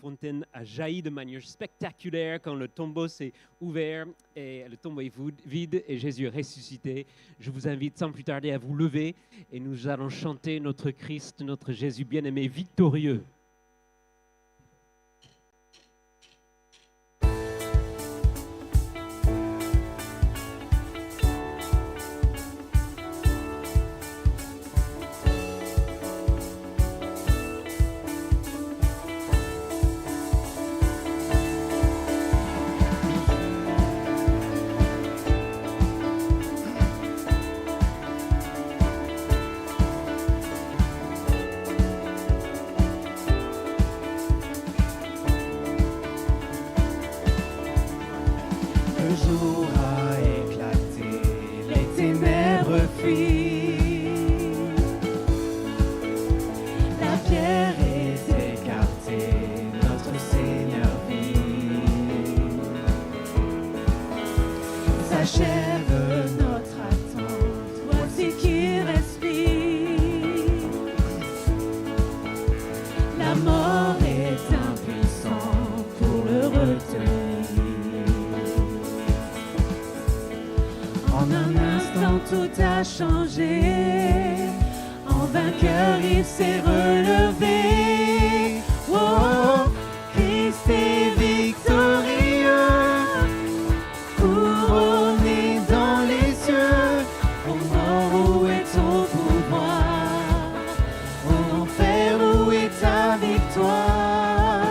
fontaine a jailli de manière spectaculaire quand le tombeau s'est ouvert et le tombeau est vide et Jésus est ressuscité. Je vous invite sans plus tarder à vous lever et nous allons chanter notre Christ, notre Jésus bien-aimé, victorieux. Tout a changé, en vainqueur il s'est relevé. Oh, Christ est victorieux, couronné dans les cieux. Ô mort, où est ton pouvoir? Ô enfer, où est ta victoire?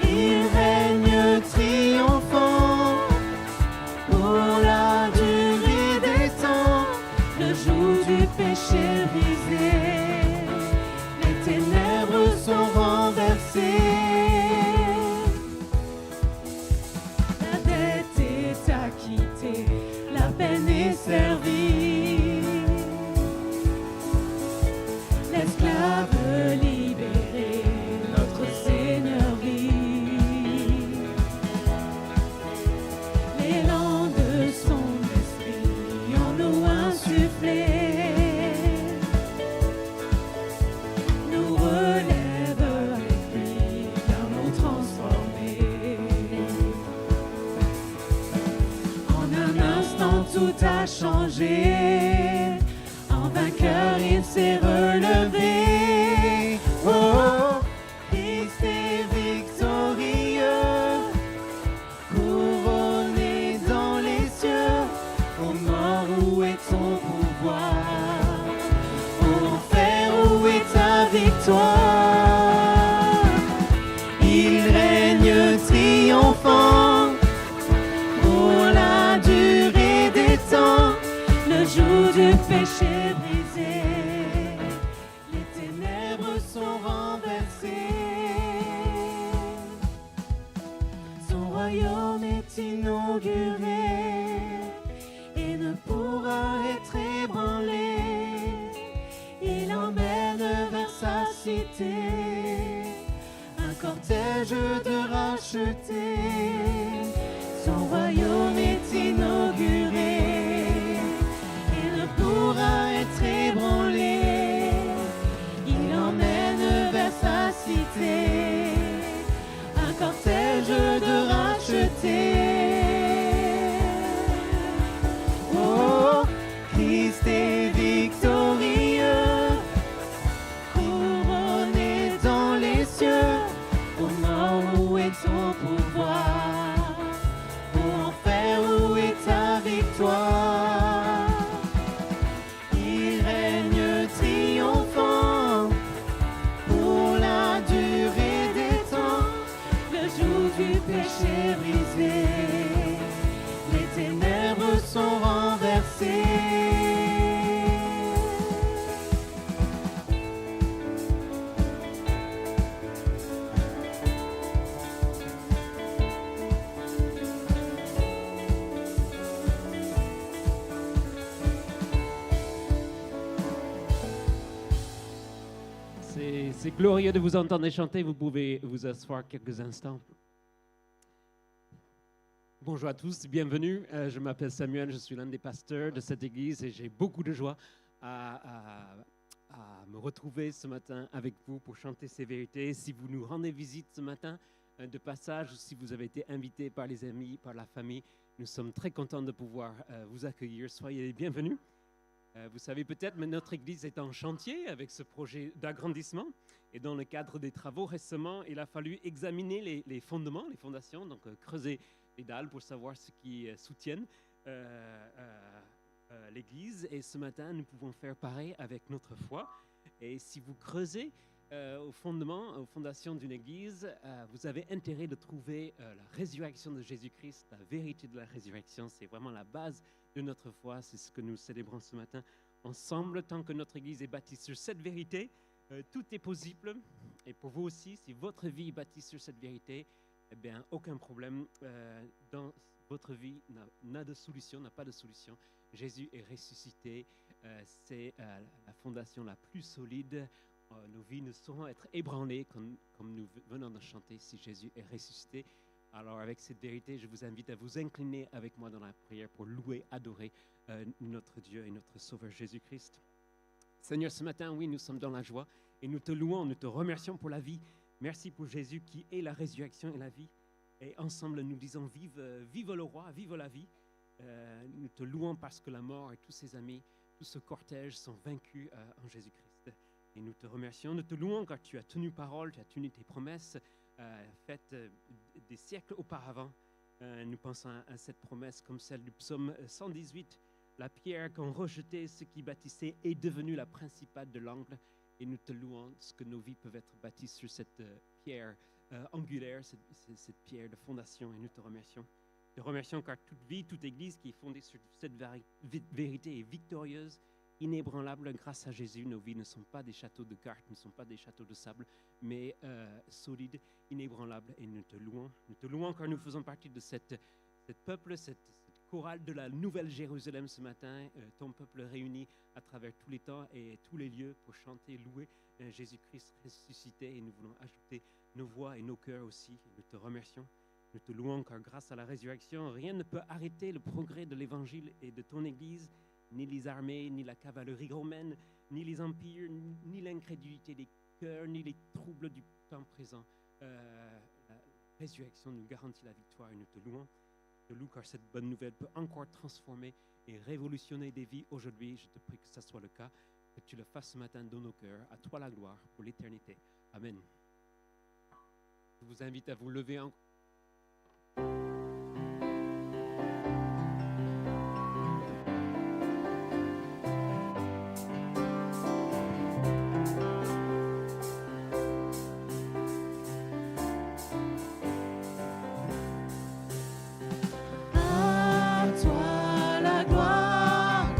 Il règne triomphant pour la durée des temps, le joug du péché brisé, les ténèbres sont renversées. La dette est acquittée, la peine est servie, l'esclave libéré, notre Seigneur vit. L'élan de son esprit en nous insufflé nous relève avec lui, car nous transformés. En un instant tout a changé, péché brisé, les ténèbres sont renversées. Son royaume est inauguré et ne pourra être ébranlé. Il emmène vers sa cité un cortège de rachetés. Son royaume est inauguré et ne pourra être ébranlé. Il emmène vers sa cité un cortège de rachetés. Oh, Christ est victorieux, couronné dans les cieux. Ô mort, où est ton pouvoir? Ô enfer, où est ta victoire? Il règne triomphant pour la durée des temps. Le jour du péché brisé, les ténèbres sont renversées. C'est glorieux de vous entendre chanter. Vous pouvez vous asseoir quelques instants. Bonjour à tous, bienvenue. Je m'appelle Samuel, je suis l'un des pasteurs de cette église et j'ai beaucoup de joie à me retrouver ce matin avec vous pour chanter ces vérités. Si vous nous rendez visite ce matin de passage, ou si vous avez été invité par les amis, par la famille, nous sommes très contents de pouvoir vous accueillir. Soyez les bienvenus. Vous savez peut-être, mais notre église est en chantier avec ce projet d'agrandissement. Et dans le cadre des travaux récemment, il a fallu examiner les fondements, les fondations, donc creuser les dalles pour savoir ce qui soutiennent l'église. Et ce matin, nous pouvons faire pareil avec notre foi. Et si vous creusez aux fondements, aux fondations d'une église, vous avez intérêt de trouver la résurrection de Jésus-Christ, la vérité de la résurrection. C'est vraiment la base de notre foi. C'est ce que nous célébrons ce matin ensemble. Tant que notre église est bâtie sur cette vérité, tout est possible. Et pour vous aussi, si votre vie est bâtie sur cette vérité, eh bien, aucun problème dans votre vie n'a de solution, n'a pas de solution. Jésus est ressuscité. C'est la fondation la plus solide. Nos vies ne sauront être ébranlées comme nous venons de chanter si Jésus est ressuscité. Alors avec cette vérité, je vous invite à vous incliner avec moi dans la prière pour louer, adorer notre Dieu et notre Sauveur Jésus-Christ. Seigneur, ce matin, oui, nous sommes dans la joie et nous te louons, nous te remercions pour la vie. Merci pour Jésus qui est la résurrection et la vie. Et ensemble, nous disons vive le roi, vive la vie. Nous te louons parce que la mort et tous ses amis, tout ce cortège sont vaincus en Jésus-Christ. Et nous te remercions, nous te louons car tu as tenu parole, tu as tenu tes promesses faites des siècles auparavant. Nous pensons à cette promesse comme celle du psaume 118. La pierre qu'ont rejetée ceux qui bâtissaient est devenue la principale de l'angle. Et nous te louons ce que nos vies peuvent être bâties sur cette pierre angulaire, cette pierre de fondation. Et nous te remercions. Te remercions car toute vie, toute église qui est fondée sur cette vérité est victorieuse, inébranlable grâce à Jésus. Nos vies ne sont pas des châteaux de cartes, ne sont pas des châteaux de sable, mais solides, inébranlables. Et nous te louons. Nous te louons car nous faisons partie de cette peuple, cette chorale de la Nouvelle Jérusalem ce matin, ton peuple réuni à travers tous les temps et tous les lieux pour chanter, louer Jésus-Christ ressuscité. Et nous voulons ajouter nos voix et nos cœurs aussi. Nous te remercions. Nous te louons car grâce à la résurrection, rien ne peut arrêter le progrès de l'Évangile et de ton Église, ni les armées, ni la cavalerie romaine, ni les empires, ni l'incrédulité des cœurs, ni les troubles du temps présent. La résurrection nous garantit la victoire et nous te louons. Te loue car cette bonne nouvelle peut encore transformer et révolutionner des vies aujourd'hui. Je te prie que ce soit le cas, que tu le fasses ce matin dans nos cœurs. À toi la gloire pour l'éternité. Amen. Je vous invite à vous lever en À toi la gloire,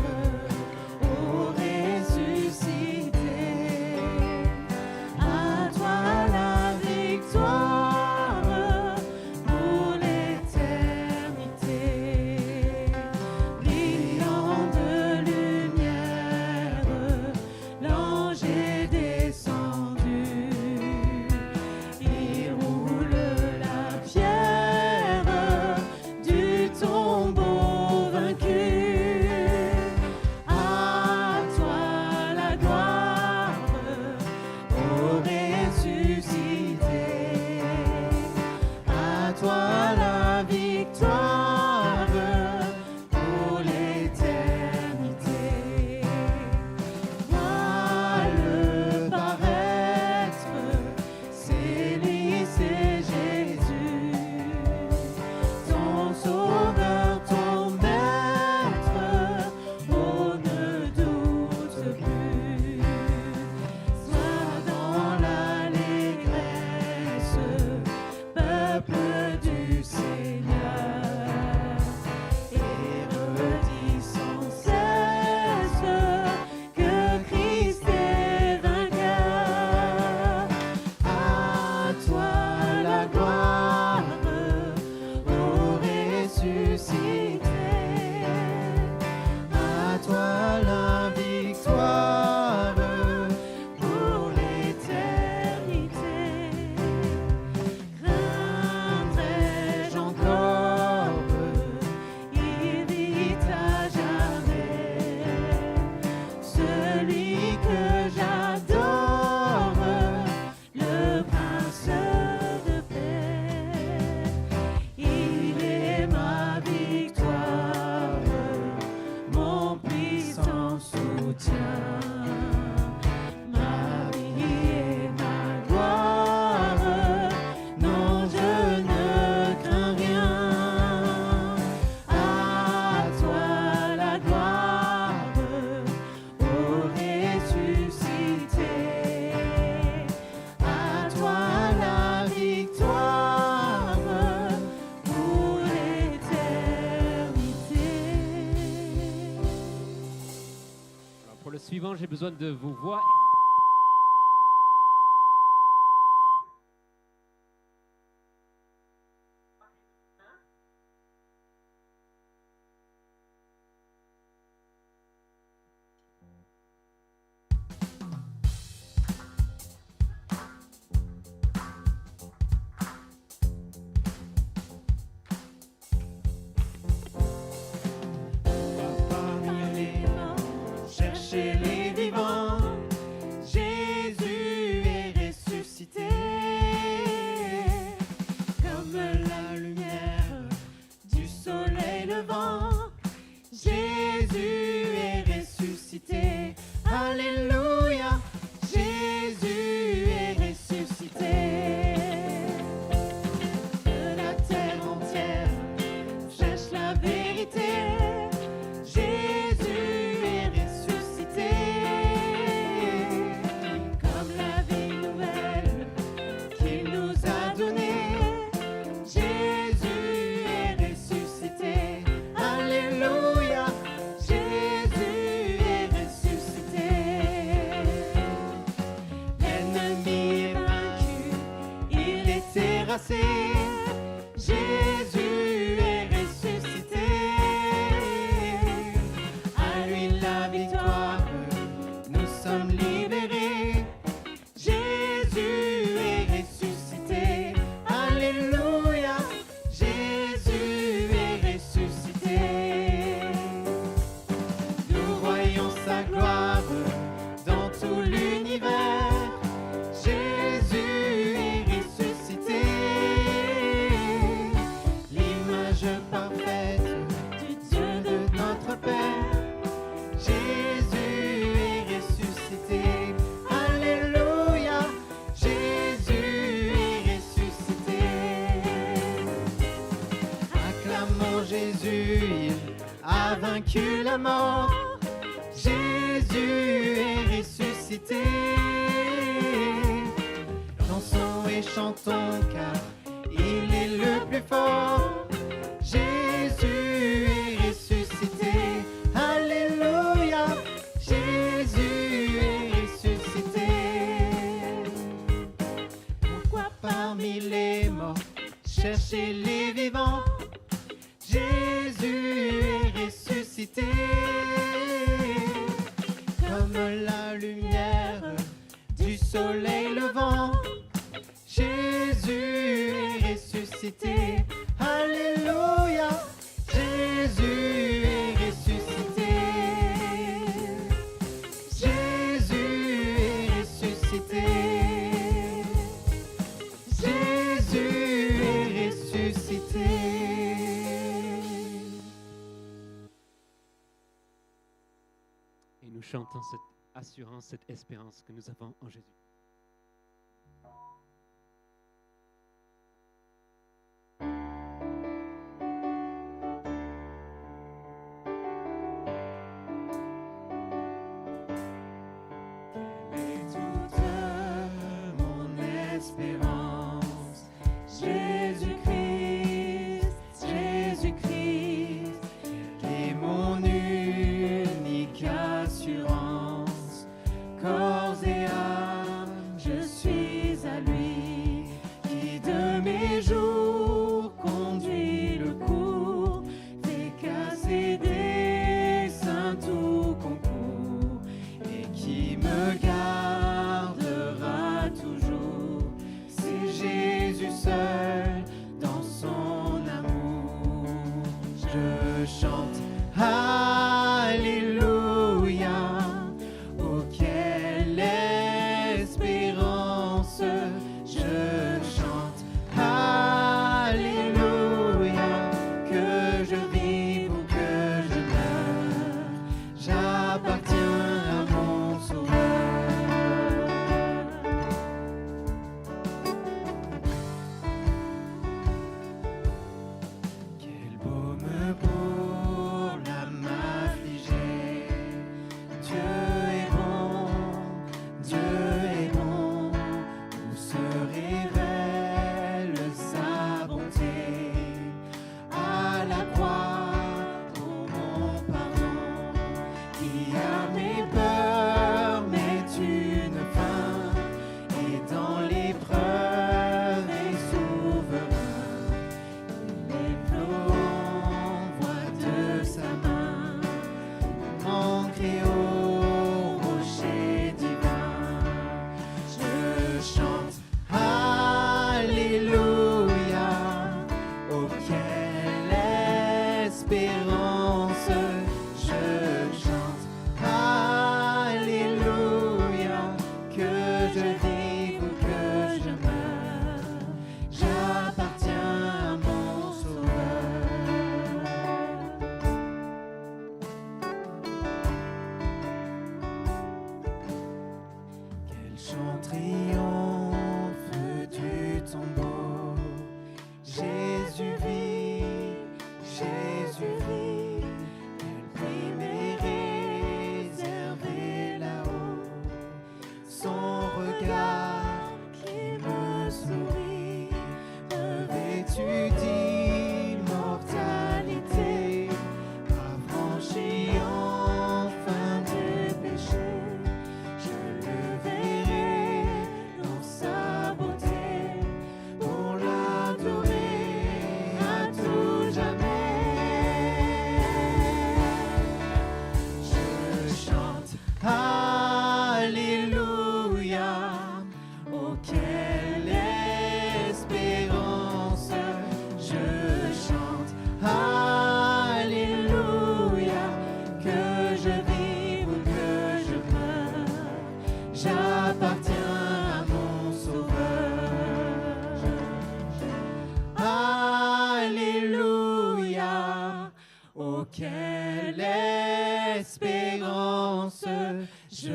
soutien, ma vie et ma gloire. Non, je ne crains rien. À toi la gloire, ô ressuscité. À toi la victoire pour l'éternité. Alors, pour le suivant, j'ai besoin de vos voix. Parmi les morts, cherchez les vivants. Jésus est ressuscité. Comme la lumière du soleil levant, Jésus est ressuscité. Alléluia, Jésus est ressuscité. Que la terre entière cherche la vérité. Jésus est ressuscité. Comme la vie nouvelle qu'il nous a donnée. Jésus est ressuscité. Alléluia, Jésus est ressuscité. L'ennemi est vaincu, il est terrassé. Jésus est ressuscité. À lui la victoire, nous sommes libérés. Jésus est ressuscité. Alléluia, Jésus est ressuscité. Nous voyons sa gloire dans tout l'univers. Jésus est ressuscité. L'image parfaite du Dieu de notre Père. Jésus est ressuscité. Alléluia, Jésus est ressuscité. Acclamons Jésus, il a vaincu la mort. Jésus est ressuscité. Dansons et chantons car il est le plus fort. Jésus est ressuscité. Alléluia, Jésus est ressuscité. Pourquoi parmi les morts chercher les vivants? Jésus est ressuscité. Comme la lumière du soleil levant, Jésus est ressuscité. Alléluia, Jésus est ressuscité. Jésus est ressuscité. Jésus est ressuscité. Et nous chantons cette assurance, cette espérance que nous avons en Jésus. Et toute mon espérance, Jésus-Christ, Jésus-Christ, est mon unique assurance. Corps et âme, je suis à lui, qui de mes jours conduit le cours, fait casser des saints tout concours, et qui me gardera toujours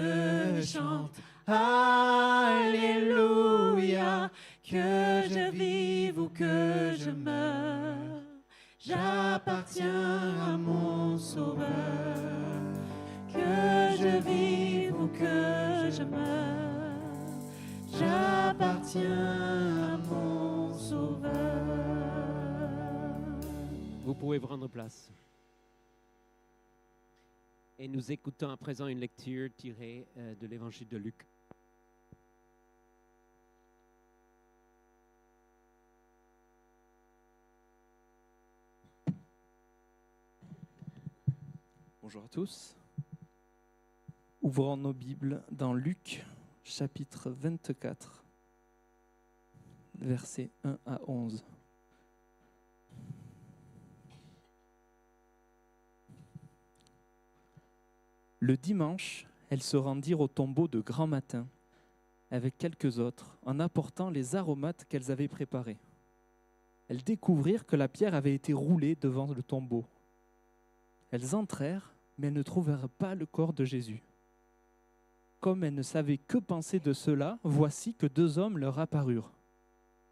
je chante Alléluia, que je vive ou que je meure, j'appartiens à mon Sauveur. Que je vive ou que je meure, j'appartiens à mon Sauveur. Vous pouvez prendre place. Et nous écoutons à présent une lecture tirée de l'évangile de Luc. Bonjour à tous. Ouvrons nos Bibles dans Luc, chapitre 24, versets 1 à 11. Le dimanche, elles se rendirent au tombeau de grand matin, avec quelques autres, en apportant les aromates qu'elles avaient préparés. Elles découvrirent que la pierre avait été roulée devant le tombeau. Elles entrèrent, mais elles ne trouvèrent pas le corps de Jésus. Comme elles ne savaient que penser de cela, voici que 2 hommes leur apparurent,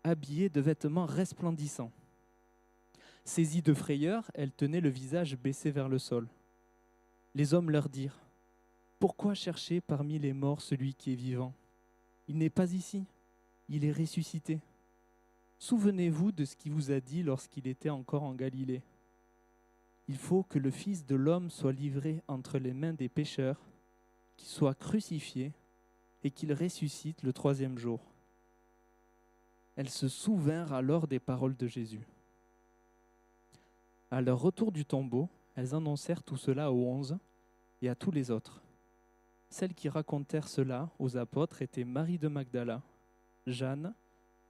habillés de vêtements resplendissants. Saisies de frayeur, elles tenaient le visage baissé vers le sol. Les hommes leur dirent : « Pourquoi chercher parmi les morts celui qui est vivant ? Il n'est pas ici, il est ressuscité. Souvenez-vous de ce qu'il vous a dit lorsqu'il était encore en Galilée. Il faut que le Fils de l'homme soit livré entre les mains des pécheurs, qu'il soit crucifié et qu'il ressuscite le 3e jour. » Elles se souvinrent alors des paroles de Jésus. À leur retour du tombeau, elles annoncèrent tout cela aux 11 et à tous les autres. Celles qui racontèrent cela aux apôtres étaient Marie de Magdala, Jeanne,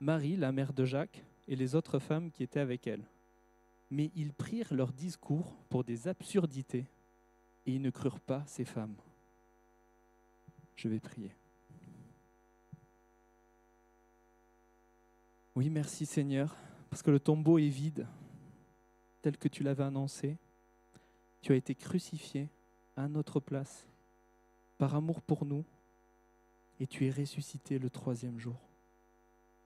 Marie, la mère de Jacques, et les autres femmes qui étaient avec elles. Mais ils prirent leur discours pour des absurdités et ils ne crurent pas ces femmes. Je vais prier. Oui, merci Seigneur, parce que le tombeau est vide, tel que tu l'avais annoncé. Tu as été crucifié à notre place, par amour pour nous, et tu es ressuscité le 3e jour.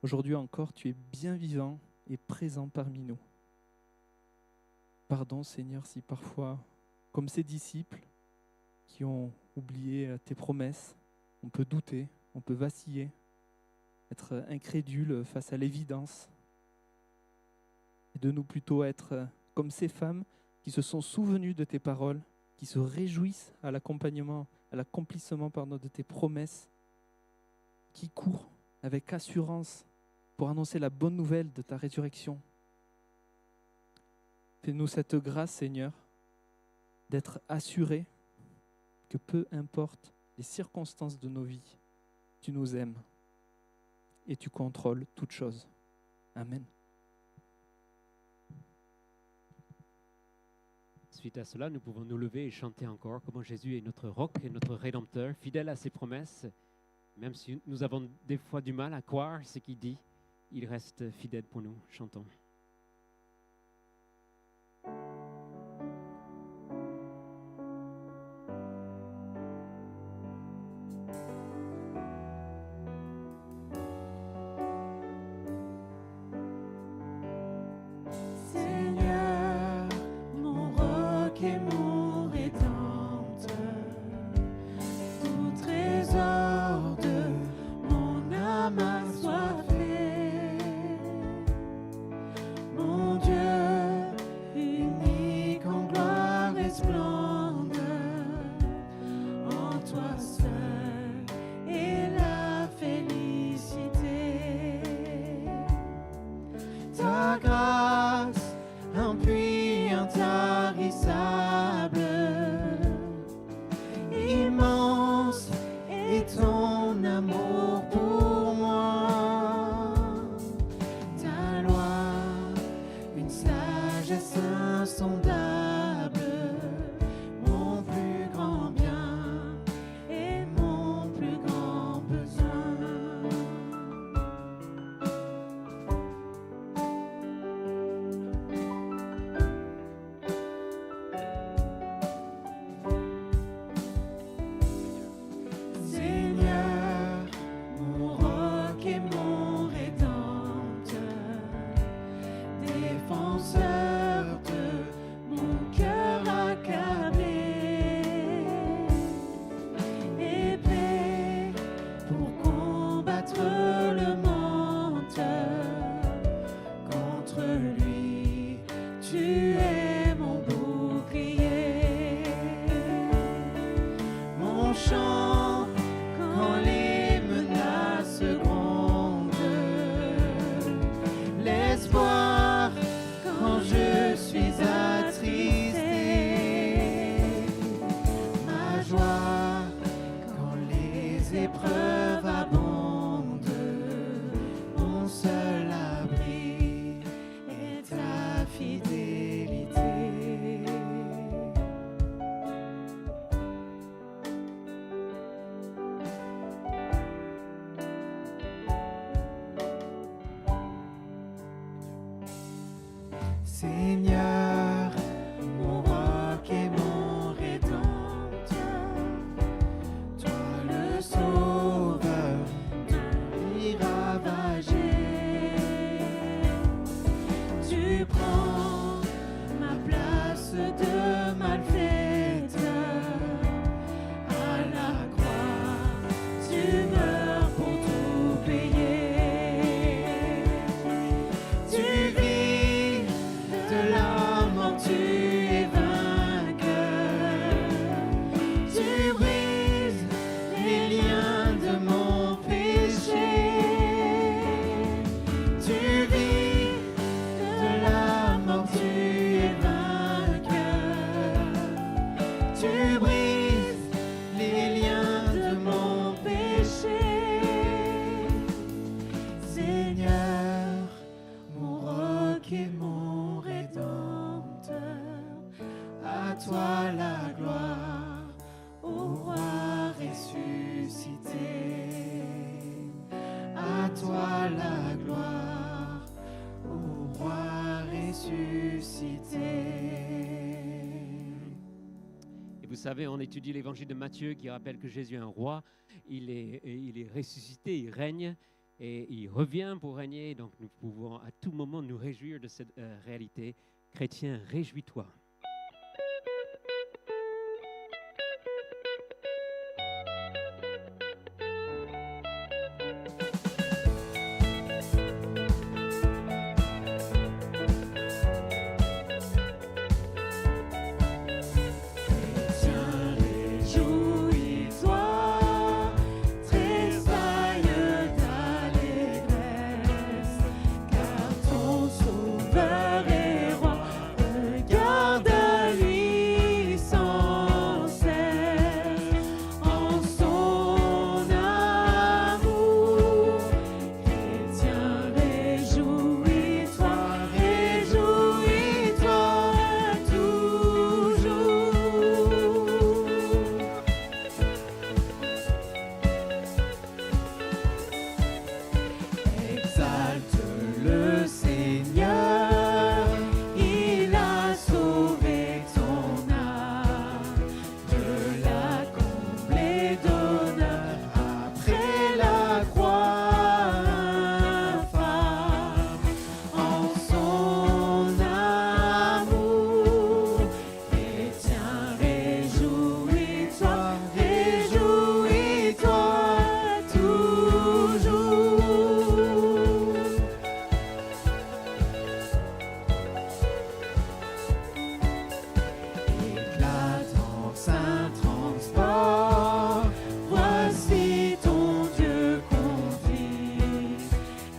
Aujourd'hui encore, tu es bien vivant et présent parmi nous. Pardon Seigneur si parfois, comme ces disciples qui ont oublié tes promesses, on peut douter, on peut vaciller, être incrédule face à l'évidence. Aide-nous plutôt à être comme ces femmes qui se sont souvenues de tes paroles, qui se réjouissent à l'accomplissement de tes promesses, qui courent avec assurance pour annoncer la bonne nouvelle de ta résurrection. Fais-nous cette grâce, Seigneur, d'être assurés que peu importe les circonstances de nos vies, tu nous aimes et tu contrôles toutes choses. Amen. Suite à cela, nous pouvons nous lever et chanter encore comment Jésus est notre roc et notre rédempteur, fidèle à ses promesses. Même si nous avons des fois du mal à croire ce qu'il dit, il reste fidèle pour nous. Chantons. Seigneur, mon roc et mon rédempteur, tout trésor de mon âme assoiffée, l'épreuve abonde, mon seul abri est ta fidélité. Seigneur, mon roc et mon rédempteur, toi le sauveur de vie ravagée, tu prends ma place de malfaiteur. À la croix, tu meurs pour tout payer. Tu vis de la mort, tu es vainqueur. Tu brises les liens de mon péché. Tu vis de la mort, tu es vainqueur. Tu brises les liens de mon péché. Seigneur, mon roc et mon rédempteur, à toi la gloire, ô roi ressuscité. À toi la gloire, ô roi ressuscité. Et vous savez, on étudie l'évangile de Matthieu qui rappelle que Jésus est un roi, il est ressuscité, il règne et il revient pour régner. Donc nous pouvons à tout moment nous réjouir de cette réalité. Chrétien, réjouis-toi. Tiens, réjouis-toi, tressaille d'allégresse, car ton Sauveur est roi. Regarde à lui sans cesse, en son amour. Chrétien, réjouis-toi, réjouis-toi toujours. Exalte le Seigneur, il a sauvé ton âme, de la comblée d'honneur après la croix infâme. En son amour, chrétien, réjouis-toi, réjouis-toi toujours. Éclatant saint transport, voici ton Dieu convie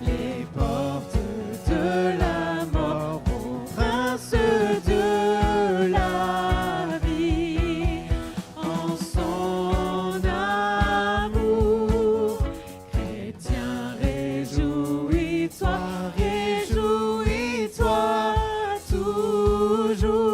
les portes de la mort au prince de la vie. En son amour, chrétien, réjouis-toi, réjouis-toi toujours.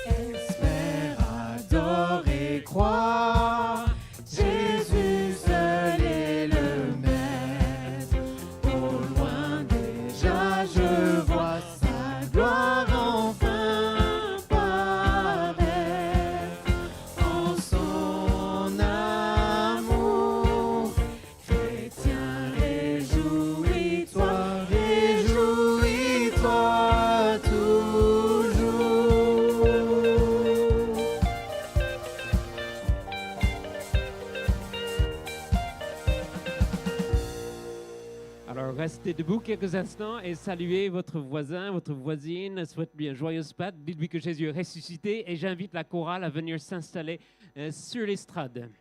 Espère, adore et crois, Jésus seul est le maître. Au loin déjà je vois sa gloire enfin paraître. En son amour, chrétien, réjouis-toi, réjouis-toi toujours. rester debout quelques instants et saluer votre voisin, votre voisine. Souhaite-lui un joyeuse Pâques. Dites-lui que Jésus est ressuscité et j'invite la chorale à venir s'installer sur l'estrade.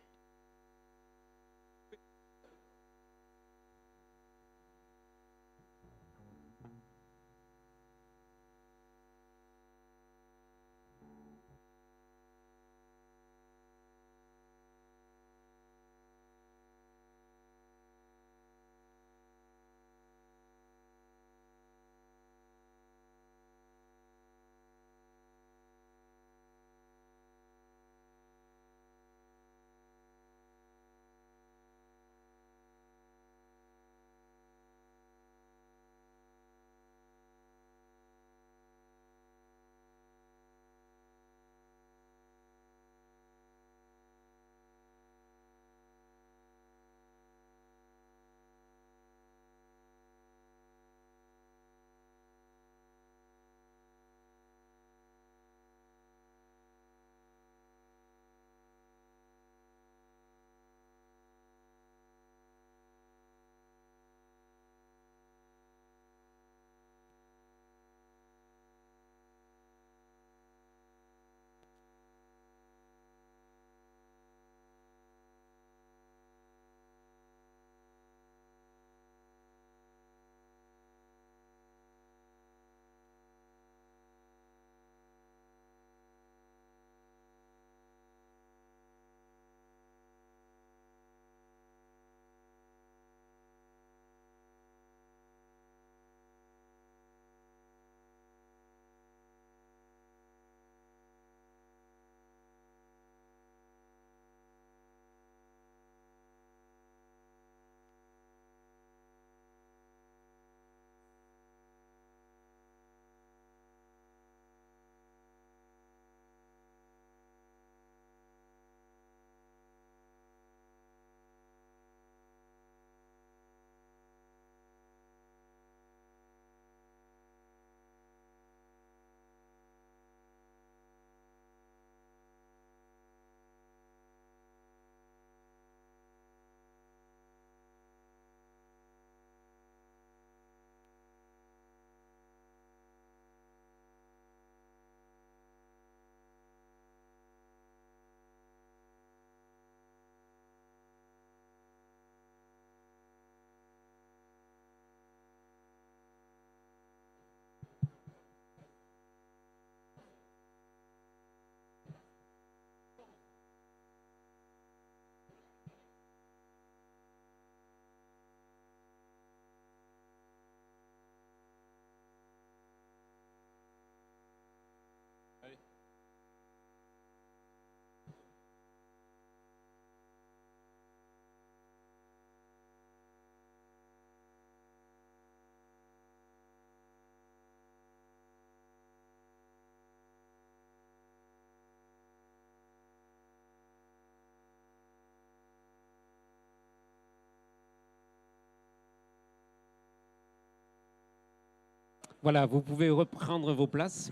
Voilà, vous pouvez reprendre vos places.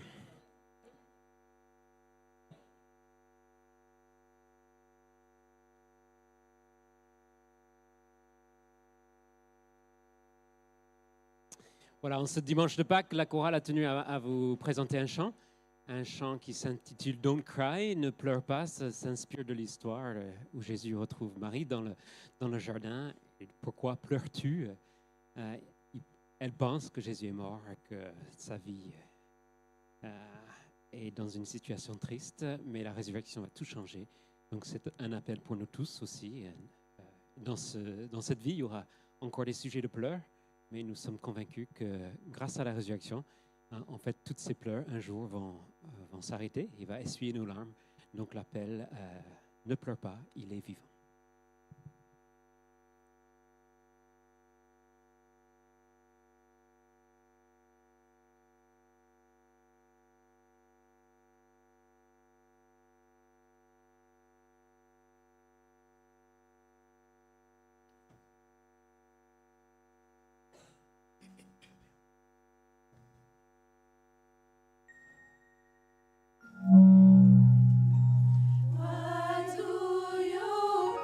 Voilà, en ce dimanche de Pâques, la chorale a tenu à vous présenter un chant qui s'intitule Don't Cry, ne pleure pas, ça s'inspire de l'histoire où Jésus retrouve Marie dans le jardin. Et pourquoi pleures-tu? Elle pense que Jésus est mort et que sa vie est dans une situation triste, mais la résurrection va tout changer. Donc c'est un appel pour nous tous aussi. Dans cette vie, il y aura encore des sujets de pleurs, mais nous sommes convaincus que grâce à la résurrection, en fait, toutes ces pleurs un jour vont s'arrêter. Il va essuyer nos larmes. Donc l'appel, ne pleure pas, il est vivant. Why do you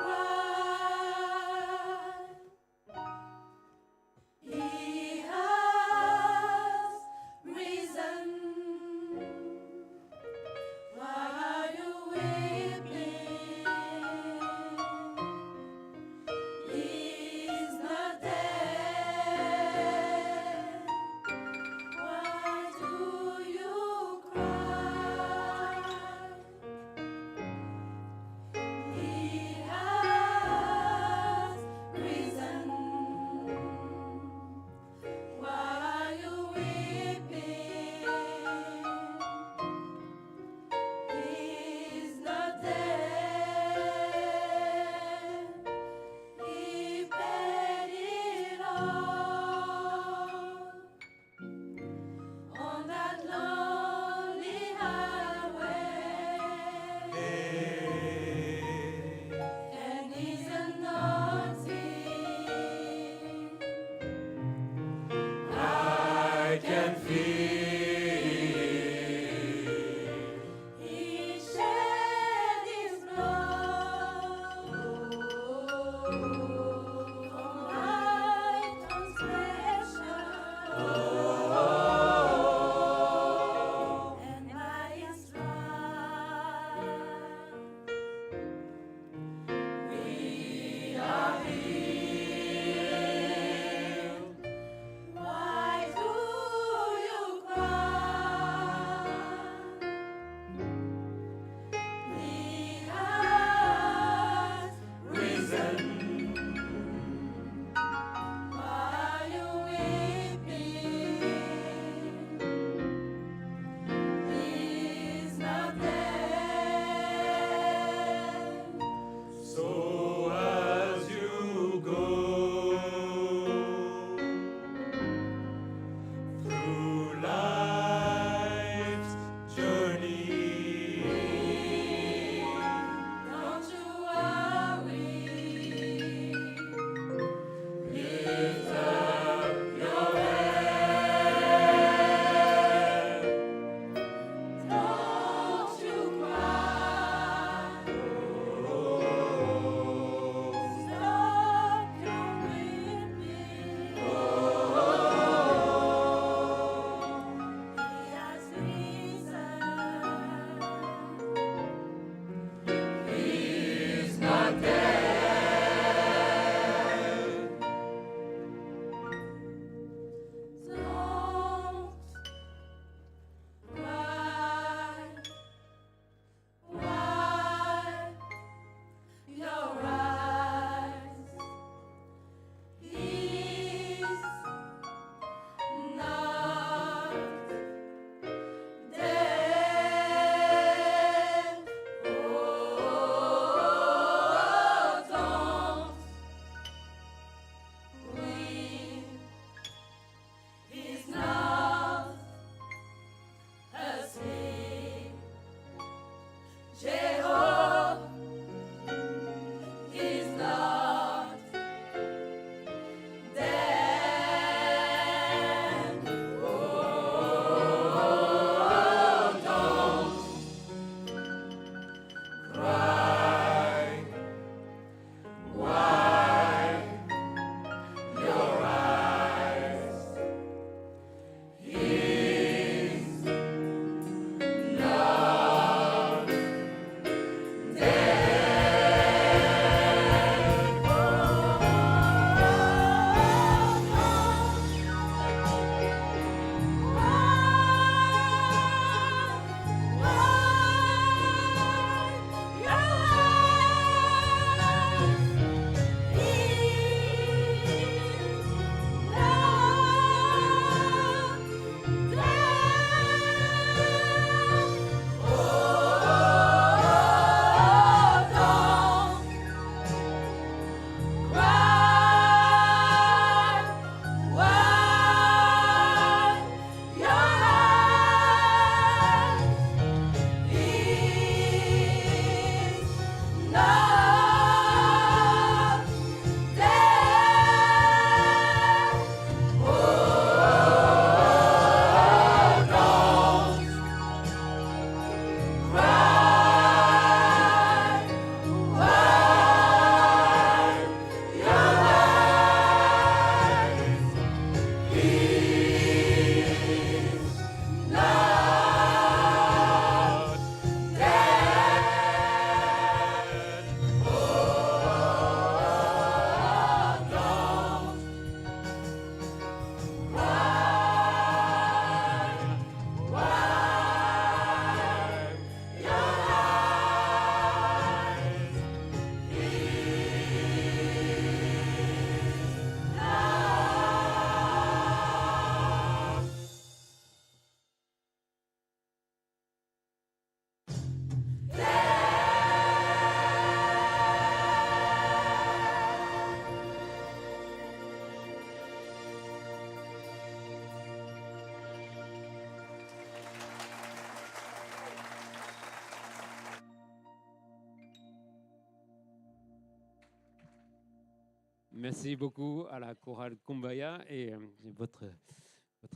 Merci beaucoup à la chorale Kumbaya et votre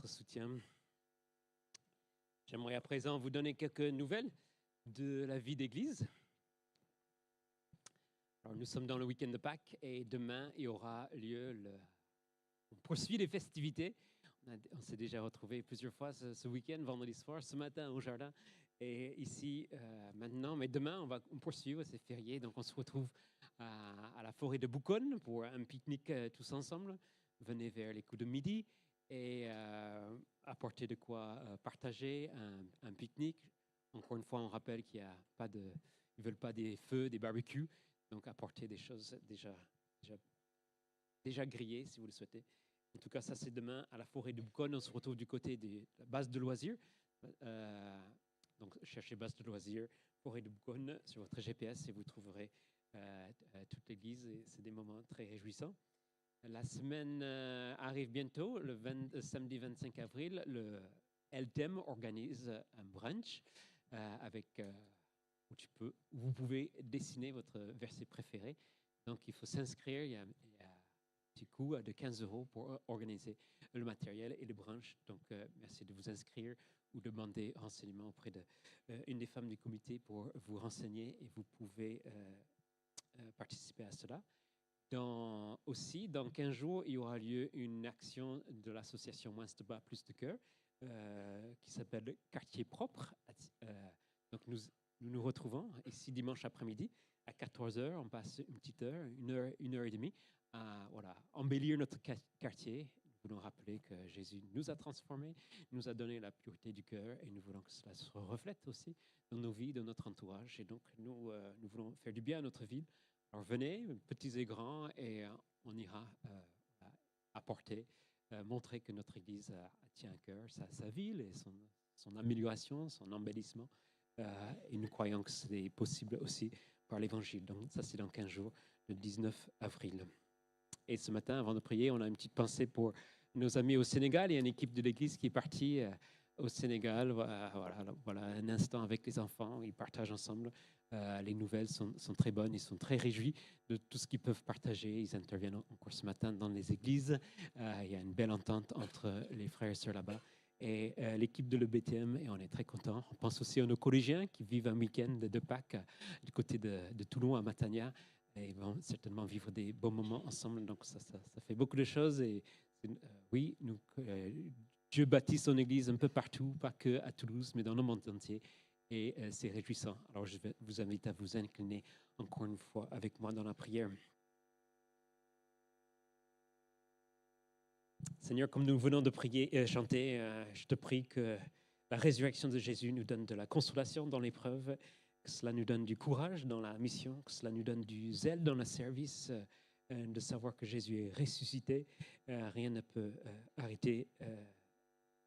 soutien. J'aimerais à présent vous donner quelques nouvelles de la vie d'église. Alors, nous sommes dans le week-end de Pâques et demain, il y aura lieu on poursuit les festivités. On s'est déjà retrouvés plusieurs fois ce week-end, vendredi soir, ce matin au jardin et ici maintenant. Mais demain, on poursuit, c'est férié, donc on se retrouve à la forêt de Bouconne pour un pique-nique tous ensemble. Venez vers les coups de midi et apporter de quoi partager un pique-nique. Encore une fois, on rappelle qu'ils ne veulent pas des feux, des barbecues, donc apporter des choses déjà grillées si vous le souhaitez. En tout cas, ça c'est demain à la forêt de Bouconne. On se retrouve du côté de la base de loisirs. Donc cherchez base de loisirs, forêt de Bouconne sur votre GPS et vous trouverez toute l'église. Et c'est des moments très réjouissants. La semaine arrive bientôt, le samedi 25 avril. Le LTM organise un brunch où vous pouvez dessiner votre verset préféré. Donc il faut s'inscrire. Il y a un petit coût de 15 € pour organiser le matériel et le brunch. Donc merci de vous inscrire ou demander renseignement auprès d'une des femmes du comité pour vous renseigner et vous pouvez participer à cela. Aussi, dans 15 jours, il y aura lieu une action de l'association Moins de bas, plus de cœur qui s'appelle Quartier propre. Donc nous nous retrouvons ici dimanche après-midi à 14 heures, on passe une petite heure, une heure et demie, à embellir notre quartier. Nous voulons rappeler que Jésus nous a transformés, nous a donné la pureté du cœur et nous voulons que cela se reflète aussi dans nos vies, dans notre entourage. Et donc, nous voulons faire du bien à notre ville. Alors, venez, petits et grands, et on ira apporter, montrer que notre Église tient à cœur sa ville et son amélioration, son embellissement. Et nous croyons que c'est possible aussi par l'Évangile. Donc, ça, c'est dans 15 jours, le 19 avril. Et ce matin, avant de prier, on a une petite pensée pour nos amis au Sénégal. Il y a une équipe de l'Église qui est partie au Sénégal. Voilà un instant avec les enfants. Ils partagent ensemble. Les nouvelles sont très bonnes. Ils sont très réjouis de tout ce qu'ils peuvent partager. Ils interviennent encore ce matin dans les églises. Il y a une belle entente entre les frères et sœurs là-bas et l'équipe de l'EBTM, et on est très contents. On pense aussi à nos collégiens qui vivent un week-end de Pâques du côté de Toulon à Matania. Et ils vont certainement vivre des bons moments ensemble. Donc ça fait beaucoup de choses. Et oui, Dieu bâtit son Église un peu partout, pas que à Toulouse, mais dans le monde entier. Et c'est réjouissant. Alors je vous invite à vous incliner encore une fois avec moi dans la prière. Seigneur, comme nous venons de prier et chanter, je te prie que la résurrection de Jésus nous donne de la consolation dans l'épreuve, que cela nous donne du courage dans la mission, que cela nous donne du zèle dans le service, de savoir que Jésus est ressuscité. Rien ne peut arrêter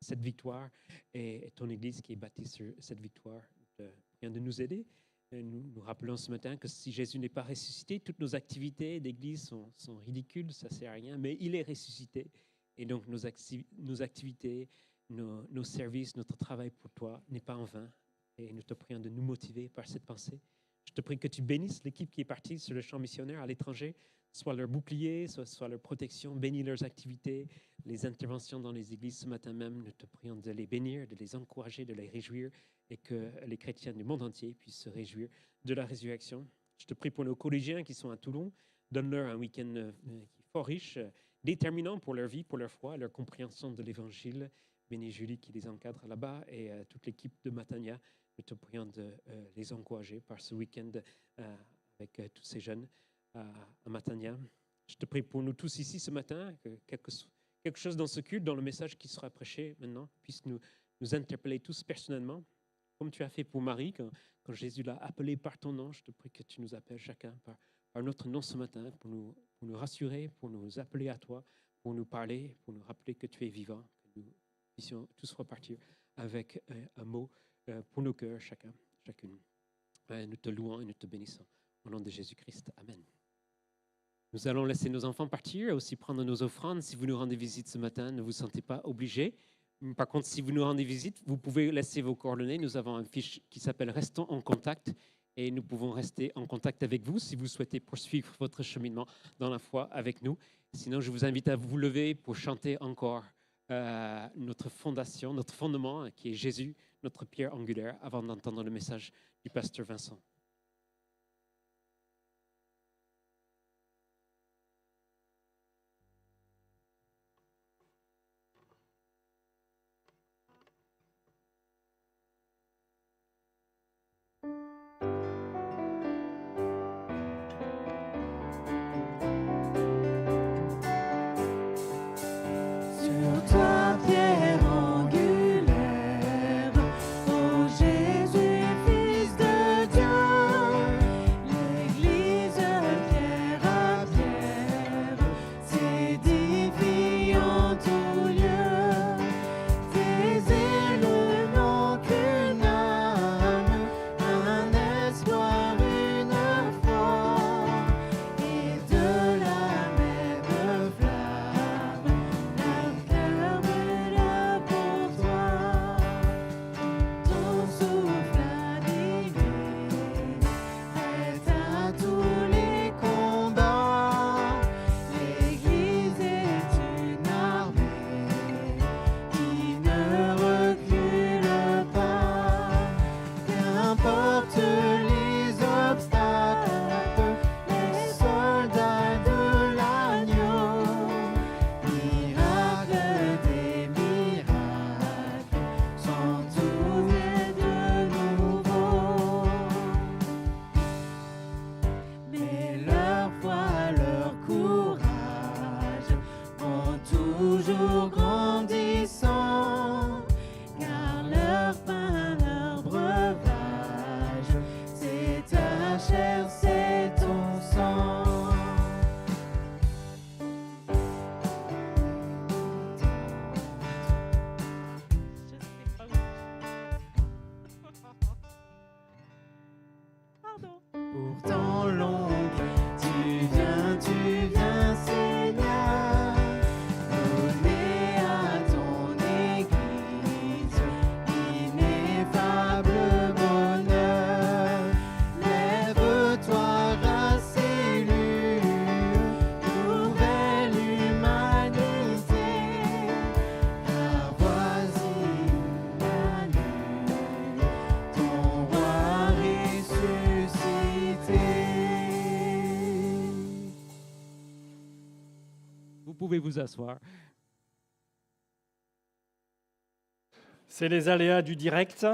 cette victoire et ton Église qui est bâtie sur cette victoire. Rien de nous aider. Nous rappelons ce matin que si Jésus n'est pas ressuscité, toutes nos activités d'Église sont ridicules, ça ne sert à rien, mais il est ressuscité. Et donc nos activités, nos services, notre travail pour toi n'est pas en vain. Et nous te prions de nous motiver par cette pensée. Je te prie que tu bénisses l'équipe qui est partie sur le champ missionnaire à l'étranger, soit leur bouclier, soit leur protection, bénis leurs activités, les interventions dans les églises ce matin même. Nous te prions de les bénir, de les encourager, de les réjouir, et que les chrétiens du monde entier puissent se réjouir de la résurrection. Je te prie pour nos collégiens qui sont à Toulon. Donne-leur un week-end qui est fort riche, déterminant pour leur vie, pour leur foi, leur compréhension de l'Évangile. Bénis Julie qui les encadre là-bas et toute l'équipe de Matania. Nous te prions de les encourager par ce week-end avec tous ces jeunes à Matania. Je te prie pour nous tous ici ce matin, que quelque chose dans ce culte, dans le message qui sera prêché maintenant, puisse nous interpeller tous personnellement, comme tu as fait pour Marie, quand Jésus l'a appelé par ton nom. Je te prie que tu nous appelles chacun par notre nom ce matin, pour nous rassurer, pour nous appeler à toi, pour nous parler, pour nous rappeler que tu es vivant, que nous puissions tous repartir avec un mot pour nos cœurs, chacune. Nous te louons et nous te bénissons. Au nom de Jésus-Christ, amen. Nous allons laisser nos enfants partir et aussi prendre nos offrandes. Si vous nous rendez visite ce matin, ne vous sentez pas obligés. Par contre, si vous nous rendez visite, vous pouvez laisser vos coordonnées. Nous avons un fiche qui s'appelle « Restons en contact » et nous pouvons rester en contact avec vous si vous souhaitez poursuivre votre cheminement dans la foi avec nous. Sinon, je vous invite à vous lever pour chanter encore notre fondation, notre fondement, qui est Jésus, notre pierre angulaire, avant d'entendre le message du pasteur Vincent. Dieu, pouvez vous asseoir. C'est les aléas du direct.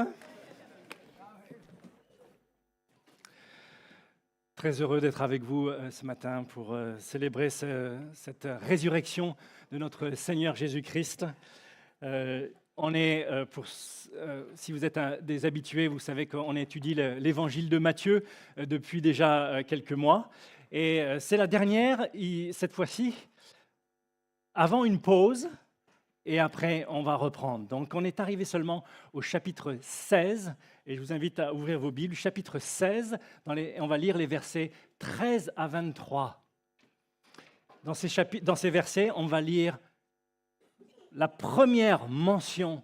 Très heureux d'être avec vous ce matin pour célébrer cette résurrection de notre Seigneur Jésus-Christ. Si vous êtes des habitués, vous savez qu'on étudie l'évangile de Matthieu depuis déjà quelques mois. Et c'est la dernière, cette fois-ci, avant une pause, et après on va reprendre. Donc on est arrivé seulement au chapitre 16, et je vous invite à ouvrir vos Bibles, chapitre 16, on va lire les versets 13 à 23. Dans ces versets, on va lire la première mention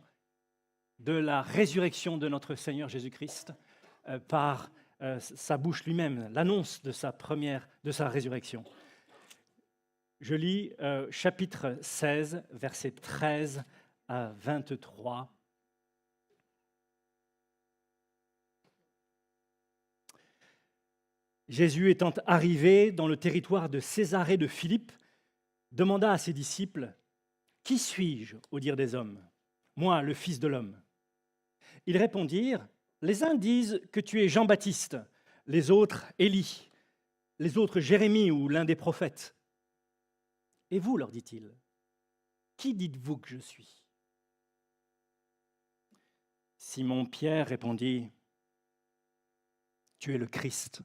de la résurrection de notre Seigneur Jésus-Christ par sa bouche lui-même, l'annonce de sa résurrection. Je lis chapitre 16, versets 13 à 23. Jésus étant arrivé dans le territoire de Césarée de Philippe, demanda à ses disciples: « Qui suis-je au dire des hommes? Moi, le Fils de l'homme. » Ils répondirent: « Les uns disent que tu es Jean-Baptiste, les autres Élie, les autres Jérémie ou l'un des prophètes. » « Et vous, leur dit-il, qui dites-vous que je suis ?» Simon-Pierre répondit: « Tu es le Christ,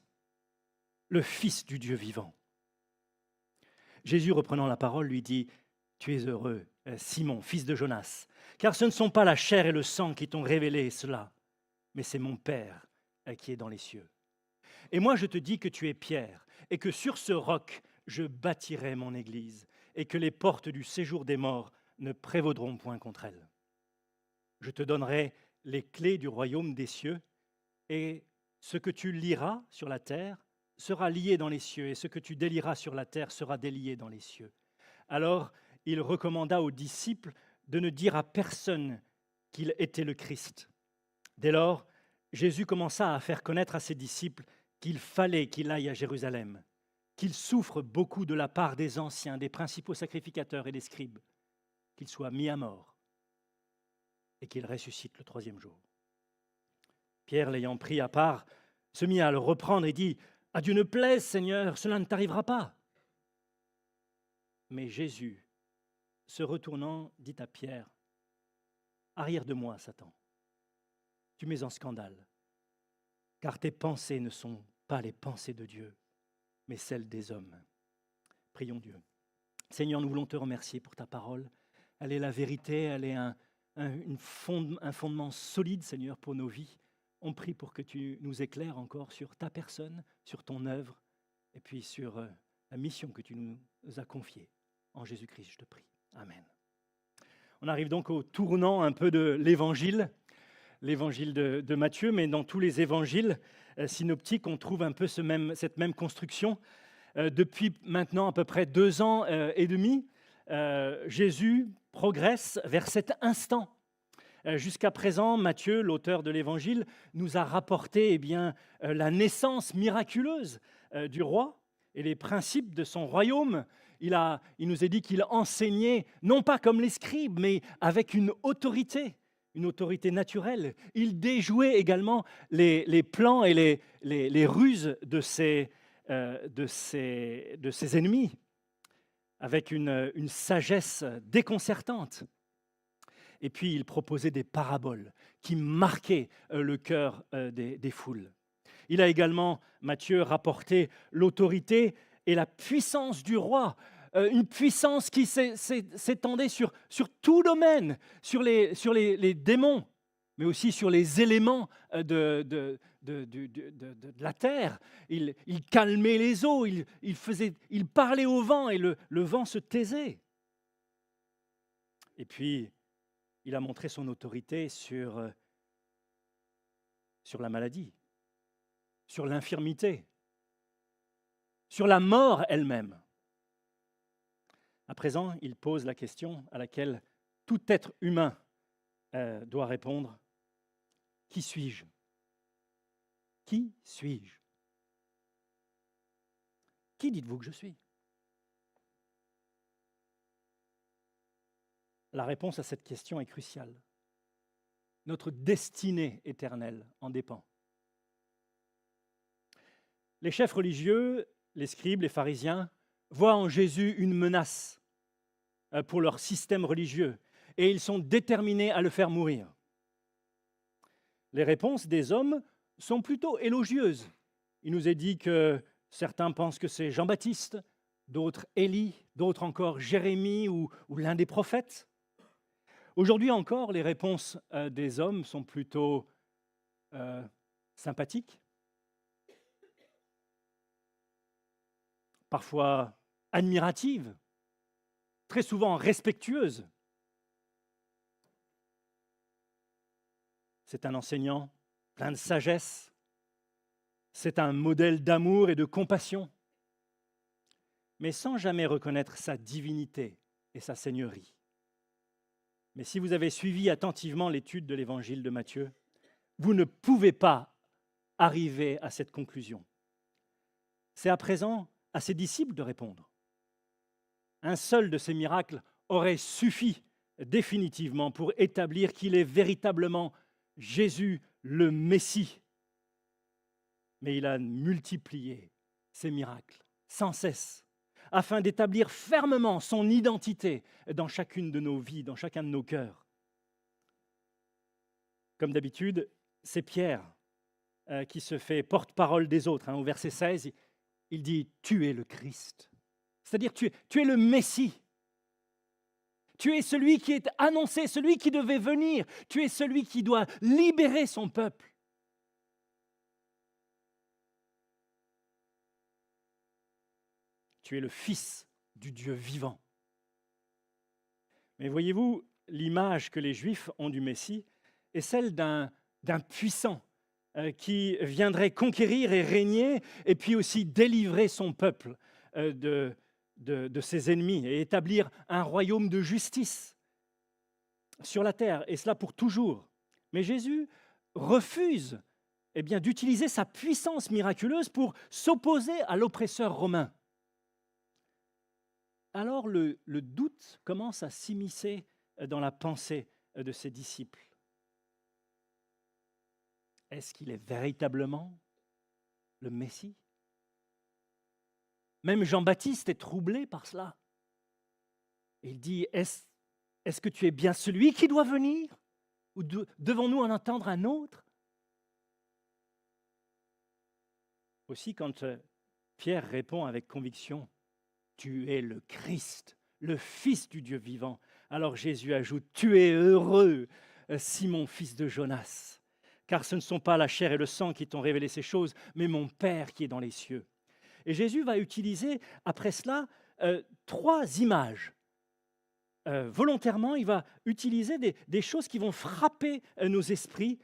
le Fils du Dieu vivant. » Jésus, reprenant la parole, lui dit: « Tu es heureux, Simon, fils de Jonas, car ce ne sont pas la chair et le sang qui t'ont révélé cela, mais c'est mon Père qui est dans les cieux. Et moi, je te dis que tu es Pierre, et que sur ce roc, je bâtirai mon église, et que les portes du séjour des morts ne prévaudront point contre elle. Je te donnerai les clés du royaume des cieux, et ce que tu lieras sur la terre sera lié dans les cieux, et ce que tu délieras sur la terre sera délié dans les cieux. » Alors il recommanda aux disciples de ne dire à personne qu'il était le Christ. Dès lors, Jésus commença à faire connaître à ses disciples qu'il fallait qu'il aille à Jérusalem, qu'il souffre beaucoup de la part des anciens, des principaux sacrificateurs et des scribes, qu'il soit mis à mort et qu'il ressuscite le troisième jour. Pierre, l'ayant pris à part, se mit à le reprendre et dit: « À Dieu ne plaise, Seigneur, cela ne t'arrivera pas. » Mais Jésus, se retournant, dit à Pierre: « Arrière de moi, Satan, tu mets en scandale, car tes pensées ne sont pas les pensées de Dieu, mais celles des hommes. » Prions Dieu. Seigneur, nous voulons te remercier pour ta parole. Elle est la vérité, elle est un fondement solide, Seigneur, pour nos vies. On prie pour que tu nous éclaires encore sur ta personne, sur ton œuvre, et puis sur la mission que tu nous as confiée. En Jésus-Christ, je te prie. Amen. On arrive donc au tournant un peu de l'évangile de Matthieu, mais dans tous les évangiles synoptiques, on trouve un peu cette même construction. Depuis maintenant à peu près 2 ans et demi, Jésus progresse vers cet instant. Jusqu'à présent, Matthieu, l'auteur de l'Évangile, nous a rapporté la naissance miraculeuse du roi et les principes de son royaume. Il nous a dit qu'il enseignait, non pas comme les scribes, mais avec une autorité naturelle. Il déjouait également les plans et les ruses de ses ennemis, avec une sagesse déconcertante. Et puis, il proposait des paraboles qui marquaient le cœur des foules. Il a également, Matthieu, rapporté l'autorité et la puissance du roi, une puissance qui s'étendait sur tout domaine, sur les démons, mais aussi sur les éléments de la terre. Il calmait les eaux, il parlait au vent et le vent se taisait. Et puis, il a montré son autorité sur la maladie, sur l'infirmité, sur la mort elle-même. À présent, il pose la question à laquelle tout être humain doit répondre: qui suis-je? Qui suis-je? Qui dites-vous que je suis? La réponse à cette question est cruciale. Notre destinée éternelle en dépend. Les chefs religieux, les scribes, les pharisiens, voient en Jésus une menace pour leur système religieux et ils sont déterminés à le faire mourir. Les réponses des hommes sont plutôt élogieuses. Il nous est dit que certains pensent que c'est Jean-Baptiste, d'autres Élie, d'autres encore Jérémie ou l'un des prophètes. Aujourd'hui encore, les réponses des hommes sont plutôt sympathiques, parfois admiratives, très souvent respectueuses. C'est un enseignant plein de sagesse, c'est un modèle d'amour et de compassion, mais sans jamais reconnaître sa divinité et sa seigneurie. Mais si vous avez suivi attentivement l'étude de l'évangile de Matthieu, vous ne pouvez pas arriver à cette conclusion. C'est à présent à ses disciples de répondre. Un seul de ces miracles aurait suffi définitivement pour établir qu'il est véritablement Jésus le Messie. Mais il a multiplié ces miracles sans cesse, afin d'établir fermement son identité dans chacune de nos vies, dans chacun de nos cœurs. Comme d'habitude, c'est Pierre qui se fait porte-parole des autres. Au verset 16, il dit « Tu es le Christ ». C'est-à-dire tu es le Messie. Tu es celui qui est annoncé, celui qui devait venir. Tu es celui qui doit libérer son peuple. Tu es le Fils du Dieu vivant. Mais voyez-vous, l'image que les Juifs ont du Messie est celle d'un puissant qui viendrait conquérir et régner, et puis aussi délivrer son peuple de ses ennemis et établir un royaume de justice sur la terre, et cela pour toujours. Mais Jésus refuse d'utiliser sa puissance miraculeuse pour s'opposer à l'oppresseur romain. Alors le doute commence à s'immiscer dans la pensée de ses disciples. Est-ce qu'il est véritablement le Messie ? Même Jean-Baptiste est troublé par cela. Il dit, est-ce que tu es bien celui qui doit venir ? Ou devons-nous en entendre un autre ? Aussi, quand Pierre répond avec conviction, tu es le Christ, le Fils du Dieu vivant. Alors Jésus ajoute, tu es heureux, Simon, fils de Jonas, car ce ne sont pas la chair et le sang qui t'ont révélé ces choses, mais mon Père qui est dans les cieux. Et Jésus va utiliser, après cela, 3 images. Volontairement, il va utiliser des choses qui vont frapper nos esprits.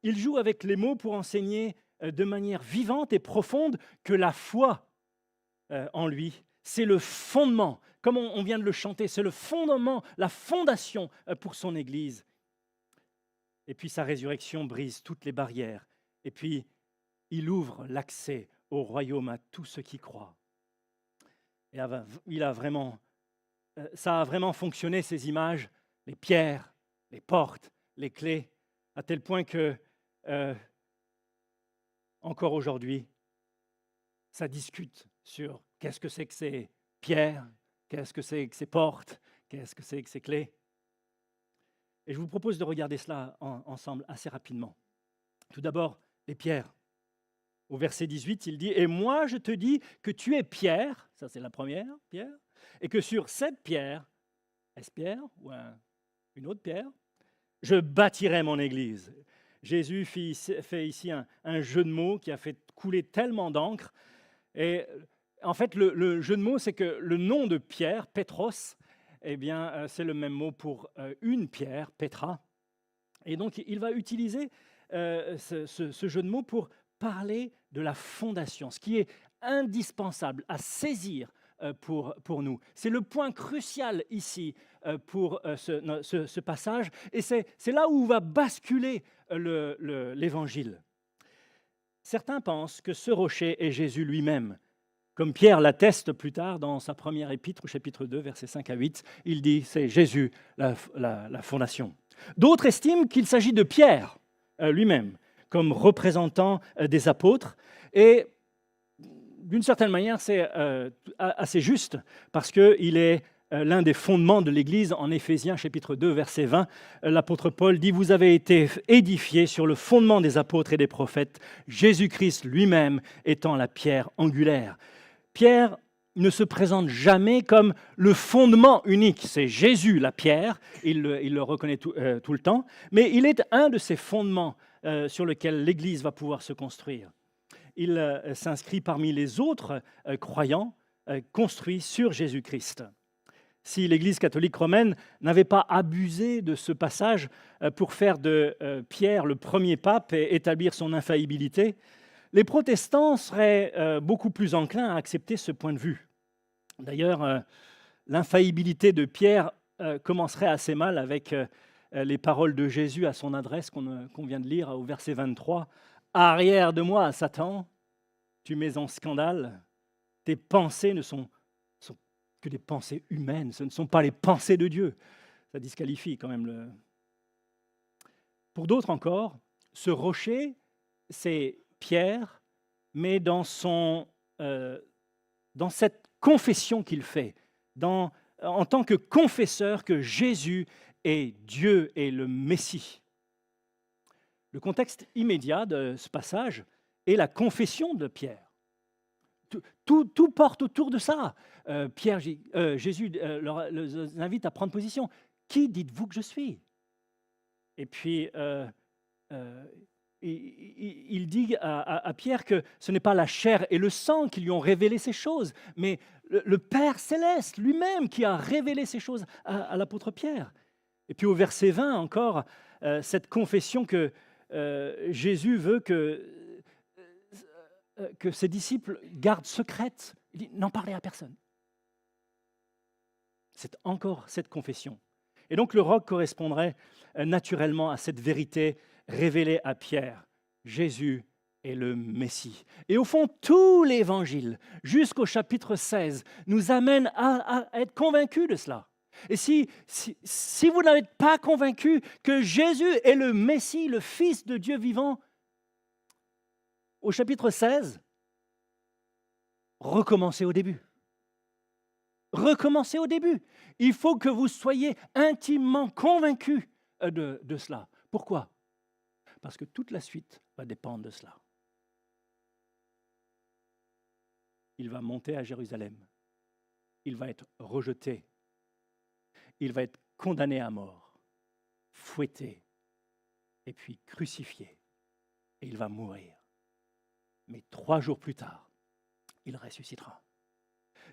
Il joue avec les mots pour enseigner de manière vivante et profonde que la foi en lui, c'est le fondement, comme on vient de le chanter, c'est le fondement, la fondation pour son Église. Et puis sa résurrection brise toutes les barrières. Et puis il ouvre l'accès au royaume à tous ceux qui croient. Et ça a vraiment fonctionné, ces images, les pierres, les portes, les clés, à tel point que, encore aujourd'hui, ça discute sur qu'est-ce que c'est que ces pierres, qu'est-ce que c'est que ces portes, qu'est-ce que c'est que ces clés. Et je vous propose de regarder cela ensemble assez rapidement. Tout d'abord, les pierres. Au verset 18, il dit « Et moi, je te dis que tu es Pierre », ça c'est la première pierre, « et que sur cette pierre, est-ce Pierre ou une autre pierre, je bâtirai mon église. » Jésus fait ici un jeu de mots qui a fait couler tellement d'encre. Et en fait, le jeu de mots, c'est que le nom de Pierre, Pétros, c'est le même mot pour une pierre, Pétra. Et donc, il va utiliser ce jeu de mots pour parler de la fondation, ce qui est indispensable à saisir pour nous. C'est le point crucial ici pour ce passage, et c'est là où va basculer l'Évangile. Certains pensent que ce rocher est Jésus lui-même, Comme Pierre l'atteste plus tard dans sa première épître, au chapitre 2, versets 5 à 8, il dit, c'est Jésus la fondation. D'autres estiment qu'il s'agit de Pierre lui-même, comme représentant des apôtres, et d'une certaine manière, c'est assez juste, parce qu'il est l'un des fondements de l'Église. En Éphésiens chapitre 2, verset 20, l'apôtre Paul dit « Vous avez été édifiés sur le fondement des apôtres et des prophètes, Jésus-Christ lui-même étant la pierre angulaire. » Pierre ne se présente jamais comme le fondement unique, c'est Jésus la pierre, il le reconnaît tout le temps, mais il est un de ces fondements sur lesquels l'Église va pouvoir se construire. Il s'inscrit parmi les autres croyants construits sur Jésus-Christ. Si l'Église catholique romaine n'avait pas abusé de ce passage pour faire de Pierre le premier pape et établir son infaillibilité, les protestants seraient beaucoup plus enclins à accepter ce point de vue. D'ailleurs, l'infaillibilité de Pierre commencerait assez mal avec les paroles de Jésus à son adresse qu'on vient de lire au verset 23. « Arrière de moi, Satan, tu mets en scandale, tes pensées ne sont que des pensées humaines, ce ne sont pas les pensées de Dieu. » Ça disqualifie quand même. Pour d'autres encore, ce rocher, c'est Pierre, mais dans cette confession qu'il fait, en tant que confesseur que Jésus est Dieu et le Messie. Le contexte immédiat de ce passage est la confession de Pierre. Tout porte autour de ça. Jésus leur invite à prendre position. Qui dites-vous que je suis? Et puis, il dit à Pierre que ce n'est pas la chair et le sang qui lui ont révélé ces choses, mais le Père céleste lui-même qui a révélé ces choses à l'apôtre Pierre. Et puis au verset 20 encore, cette confession que Jésus veut que ses disciples gardent secrète. Il dit, n'en parlez à personne. C'est encore cette confession. Et donc le roc correspondrait naturellement à cette vérité révélée à Pierre. Jésus est le Messie. Et au fond, tout l'Évangile, jusqu'au chapitre 16, nous amène à être convaincus de cela. Et si vous n'êtes pas convaincu que Jésus est le Messie, le Fils de Dieu vivant, au chapitre 16, recommencez au début. Recommencez au début. Il faut que vous soyez intimement convaincus de cela. Pourquoi? Parce que toute la suite va dépendre de cela. Il va monter à Jérusalem. Il va être rejeté. Il va être condamné à mort, fouetté, et puis crucifié. Et il va mourir. Mais 3 jours plus tard, il ressuscitera.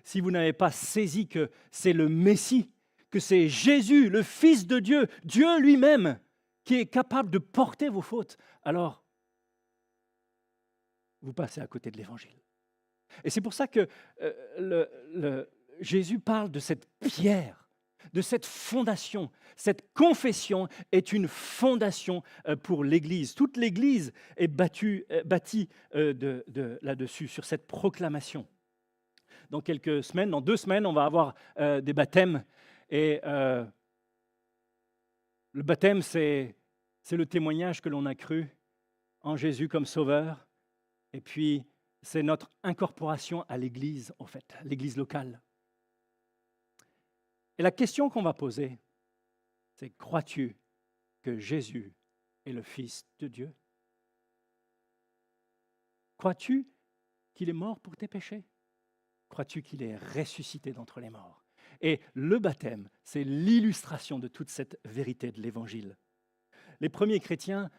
Si vous n'avez pas saisi que c'est le Messie, que c'est Jésus, le Fils de Dieu, Dieu lui-même, qui est capable de porter vos fautes, alors vous passez à côté de l'Évangile. Et c'est pour ça que Jésus parle de cette pierre, de cette fondation. Cette confession est une fondation pour l'Église. Toute l'Église est bâtie là-dessus, sur cette proclamation. Dans 2 semaines, on va avoir des baptêmes. Et le baptême, c'est le témoignage que l'on a cru en Jésus comme sauveur. Et puis, c'est notre incorporation à l'Église, en fait, l'Église locale. Et la question qu'on va poser, c'est « Crois-tu que Jésus est le Fils de Dieu? Crois-tu qu'il est mort pour tes péchés? Crois-tu qu'il est ressuscité d'entre les morts ?» Et le baptême, c'est l'illustration de toute cette vérité de l'Évangile. Les premiers chrétiens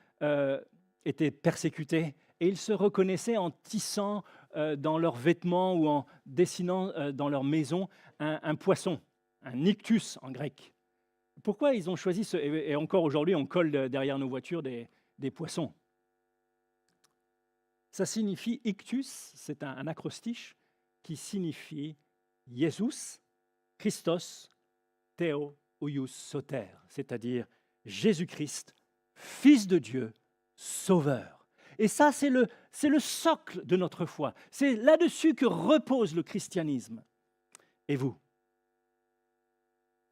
étaient persécutés et ils se reconnaissaient en tissant dans leurs vêtements ou en dessinant dans leur maison un poisson, un ictus en grec. Pourquoi ils ont choisi ce... Et encore aujourd'hui, on colle derrière nos voitures des poissons. Ça signifie ictus, c'est un acrostiche qui signifie Jesus, Christos, Theo, Ouios, Soter, c'est-à-dire Jésus-Christ, Fils de Dieu, Sauveur. Et ça, c'est C'est le socle de notre foi. C'est là-dessus que repose le christianisme. Et vous,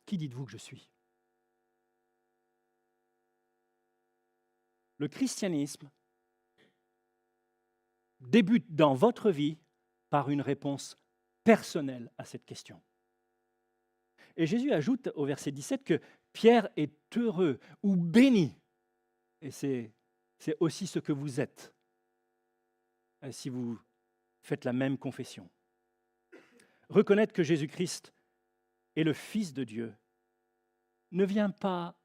qui dites-vous que je suis? Le christianisme débute dans votre vie par une réponse personnelle à cette question. Et Jésus ajoute au verset 17 que Pierre est heureux ou béni. Et c'est aussi ce que vous êtes si vous faites la même confession. Reconnaître que Jésus-Christ est le Fils de Dieu ne vient pas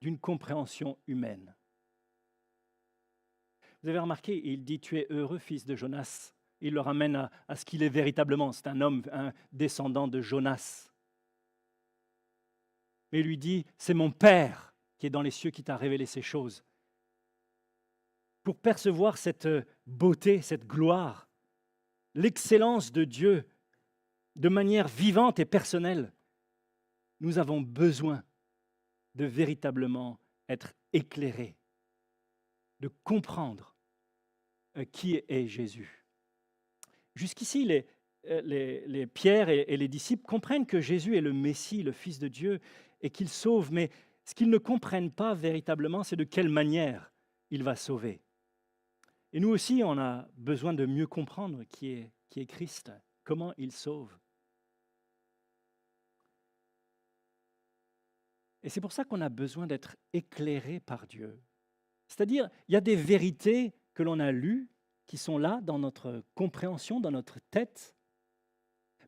d'une compréhension humaine. Vous avez remarqué, il dit « Tu es heureux, fils de Jonas ». Il le ramène à ce qu'il est véritablement. C'est un homme, un descendant de Jonas. Mais il lui dit « C'est mon Père qui est dans les cieux qui t'a révélé ces choses ». Pour percevoir cette beauté, cette gloire, l'excellence de Dieu de manière vivante et personnelle, nous avons besoin de véritablement être éclairés, de comprendre qui est Jésus. Jusqu'ici, les Pierre et les disciples comprennent que Jésus est le Messie, le Fils de Dieu, et qu'il sauve, mais ce qu'ils ne comprennent pas véritablement, c'est de quelle manière il va sauver. Et nous aussi, on a besoin de mieux comprendre qui est Christ, comment il sauve. Et c'est pour ça qu'on a besoin d'être éclairé par Dieu. C'est-à-dire, il y a des vérités que l'on a lues, qui sont là dans notre compréhension, dans notre tête.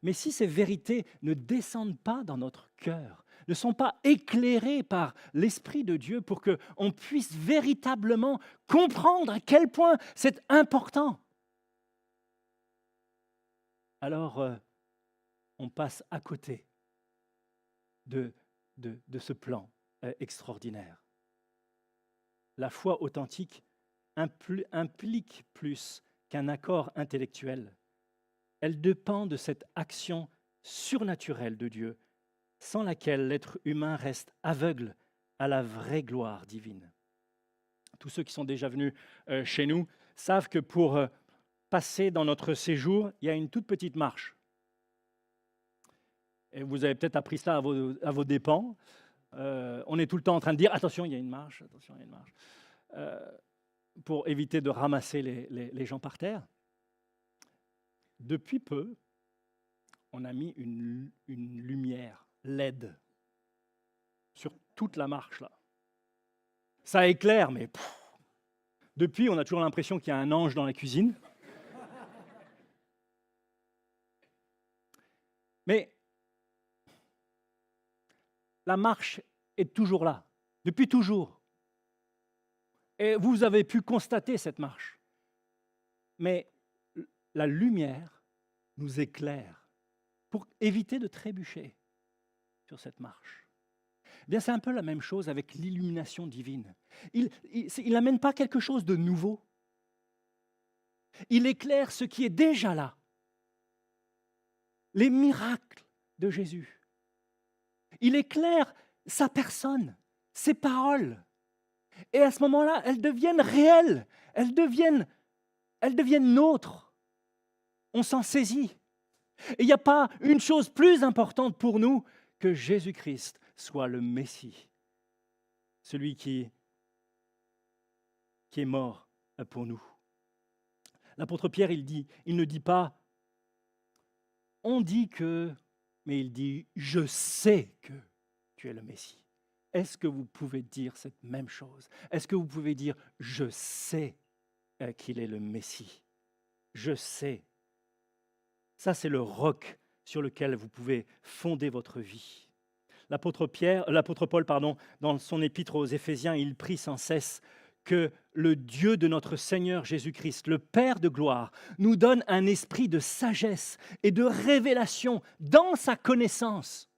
Mais si ces vérités ne descendent pas dans notre cœur, ne sont pas éclairées par l'Esprit de Dieu pour qu'on puisse véritablement comprendre à quel point c'est important, alors on passe à côté de ce plan extraordinaire. La foi authentique implique plus qu'un accord intellectuel. Elle dépend de cette action surnaturelle de Dieu, sans laquelle l'être humain reste aveugle à la vraie gloire divine. Tous ceux qui sont déjà venus chez nous savent que pour passer dans notre séjour, il y a une toute petite marche. Et vous avez peut-être appris cela à vos dépens. On est tout le temps en train de dire « Attention, il y a une marche, attention, il y a une marche ». Pour éviter de ramasser les gens par terre. Depuis peu, on a mis une lumière LED sur toute la marche là. Ça éclaire, mais depuis, on a toujours l'impression qu'il y a un ange dans la cuisine. Mais la marche est toujours là, depuis toujours. Et vous avez pu constater cette marche. Mais la lumière nous éclaire pour éviter de trébucher sur cette marche. Eh bien, c'est un peu la même chose avec l'illumination divine. Il n'amène pas quelque chose de nouveau. Il éclaire ce qui est déjà là. Les miracles de Jésus. Il éclaire sa personne, ses paroles. Et à ce moment-là, elles deviennent réelles, elles deviennent nôtres. On s'en saisit. Et il n'y a pas une chose plus importante pour nous que Jésus-Christ soit le Messie, celui qui est mort pour nous. L'apôtre Pierre, il ne dit pas « on dit que », mais il dit « je sais que tu es le Messie ». Est-ce que vous pouvez dire cette même chose? Est-ce que vous pouvez dire « je sais qu'il est le Messie ». Je sais. Ça, c'est le roc sur lequel vous pouvez fonder votre vie. L'apôtre Paul, dans son épître aux Éphésiens, il prie sans cesse que le Dieu de notre Seigneur Jésus-Christ, le Père de gloire, nous donne un esprit de sagesse et de révélation dans sa connaissance,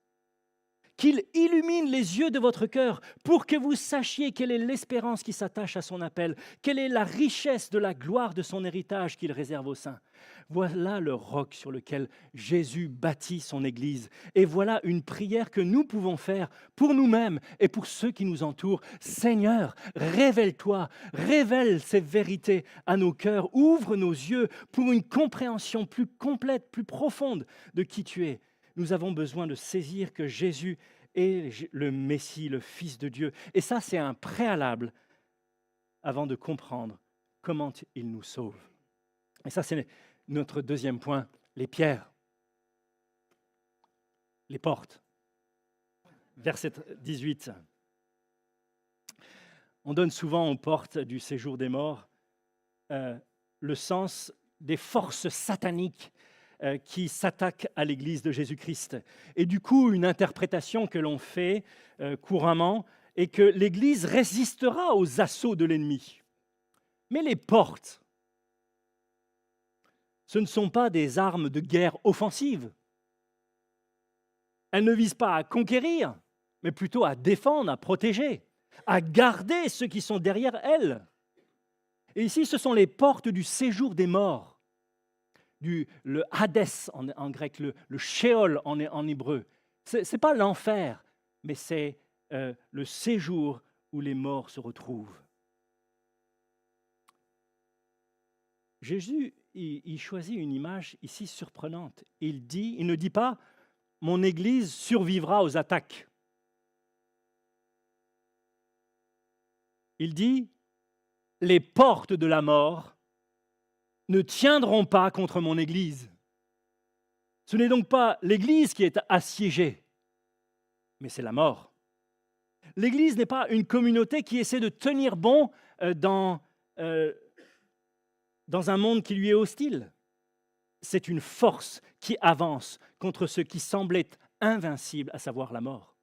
qu'il illumine les yeux de votre cœur pour que vous sachiez quelle est l'espérance qui s'attache à son appel, quelle est la richesse de la gloire de son héritage qu'il réserve aux saints. Voilà le roc sur lequel Jésus bâtit son Église. Et voilà une prière que nous pouvons faire pour nous-mêmes et pour ceux qui nous entourent. Seigneur, révèle-toi, révèle ces vérités à nos cœurs, ouvre nos yeux pour une compréhension plus complète, plus profonde de qui tu es. Nous avons besoin de saisir que Jésus est le Messie, le Fils de Dieu. Et ça, c'est un préalable avant de comprendre comment il nous sauve. Et ça, c'est notre deuxième point, les pierres, les portes. Verset 18. On donne souvent aux portes du séjour des morts le sens des forces sataniques qui s'attaquent à l'Église de Jésus-Christ. Et du coup, une interprétation que l'on fait couramment est que l'Église résistera aux assauts de l'ennemi. Mais les portes, ce ne sont pas des armes de guerre offensives. Elles ne visent pas à conquérir, mais plutôt à défendre, à protéger, à garder ceux qui sont derrière elles. Et ici, ce sont les portes du séjour des morts. Le Hadès en grec, le Sheol en hébreu. Ce n'est pas l'enfer, mais c'est le séjour où les morts se retrouvent. Jésus, il choisit une image ici surprenante. Il ne dit pas « mon Église survivra aux attaques ». Il dit « les portes de la mort ne tiendront pas contre mon Église. » Ce n'est donc pas l'Église qui est assiégée, mais c'est la mort. L'Église n'est pas une communauté qui essaie de tenir bon dans un monde qui lui est hostile. C'est une force qui avance contre ce qui semblait invincible, à savoir la mort.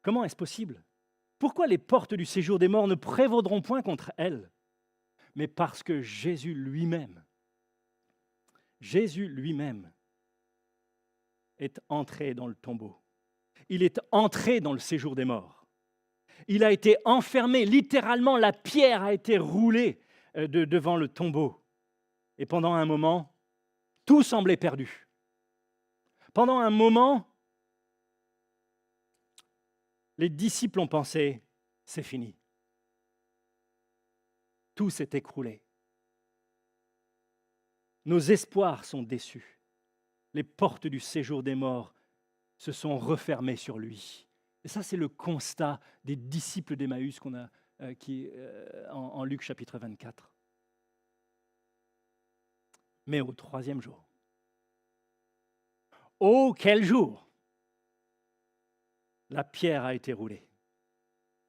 Comment est-ce possible ? Pourquoi les portes du séjour des morts ne prévaudront point contre elle ? Mais parce que Jésus lui-même est entré dans le tombeau. Il est entré dans le séjour des morts. Il a été enfermé, littéralement, la pierre a été roulée devant le tombeau. Et pendant un moment, tout semblait perdu. Pendant un moment, les disciples ont pensé, c'est fini. Tout s'est écroulé. Nos espoirs sont déçus. Les portes du séjour des morts se sont refermées sur lui. Et ça, c'est le constat des disciples d'Emmaüs qu'on a en Luc chapitre 24. Mais au troisième jour, oh quel jour! La pierre a été roulée.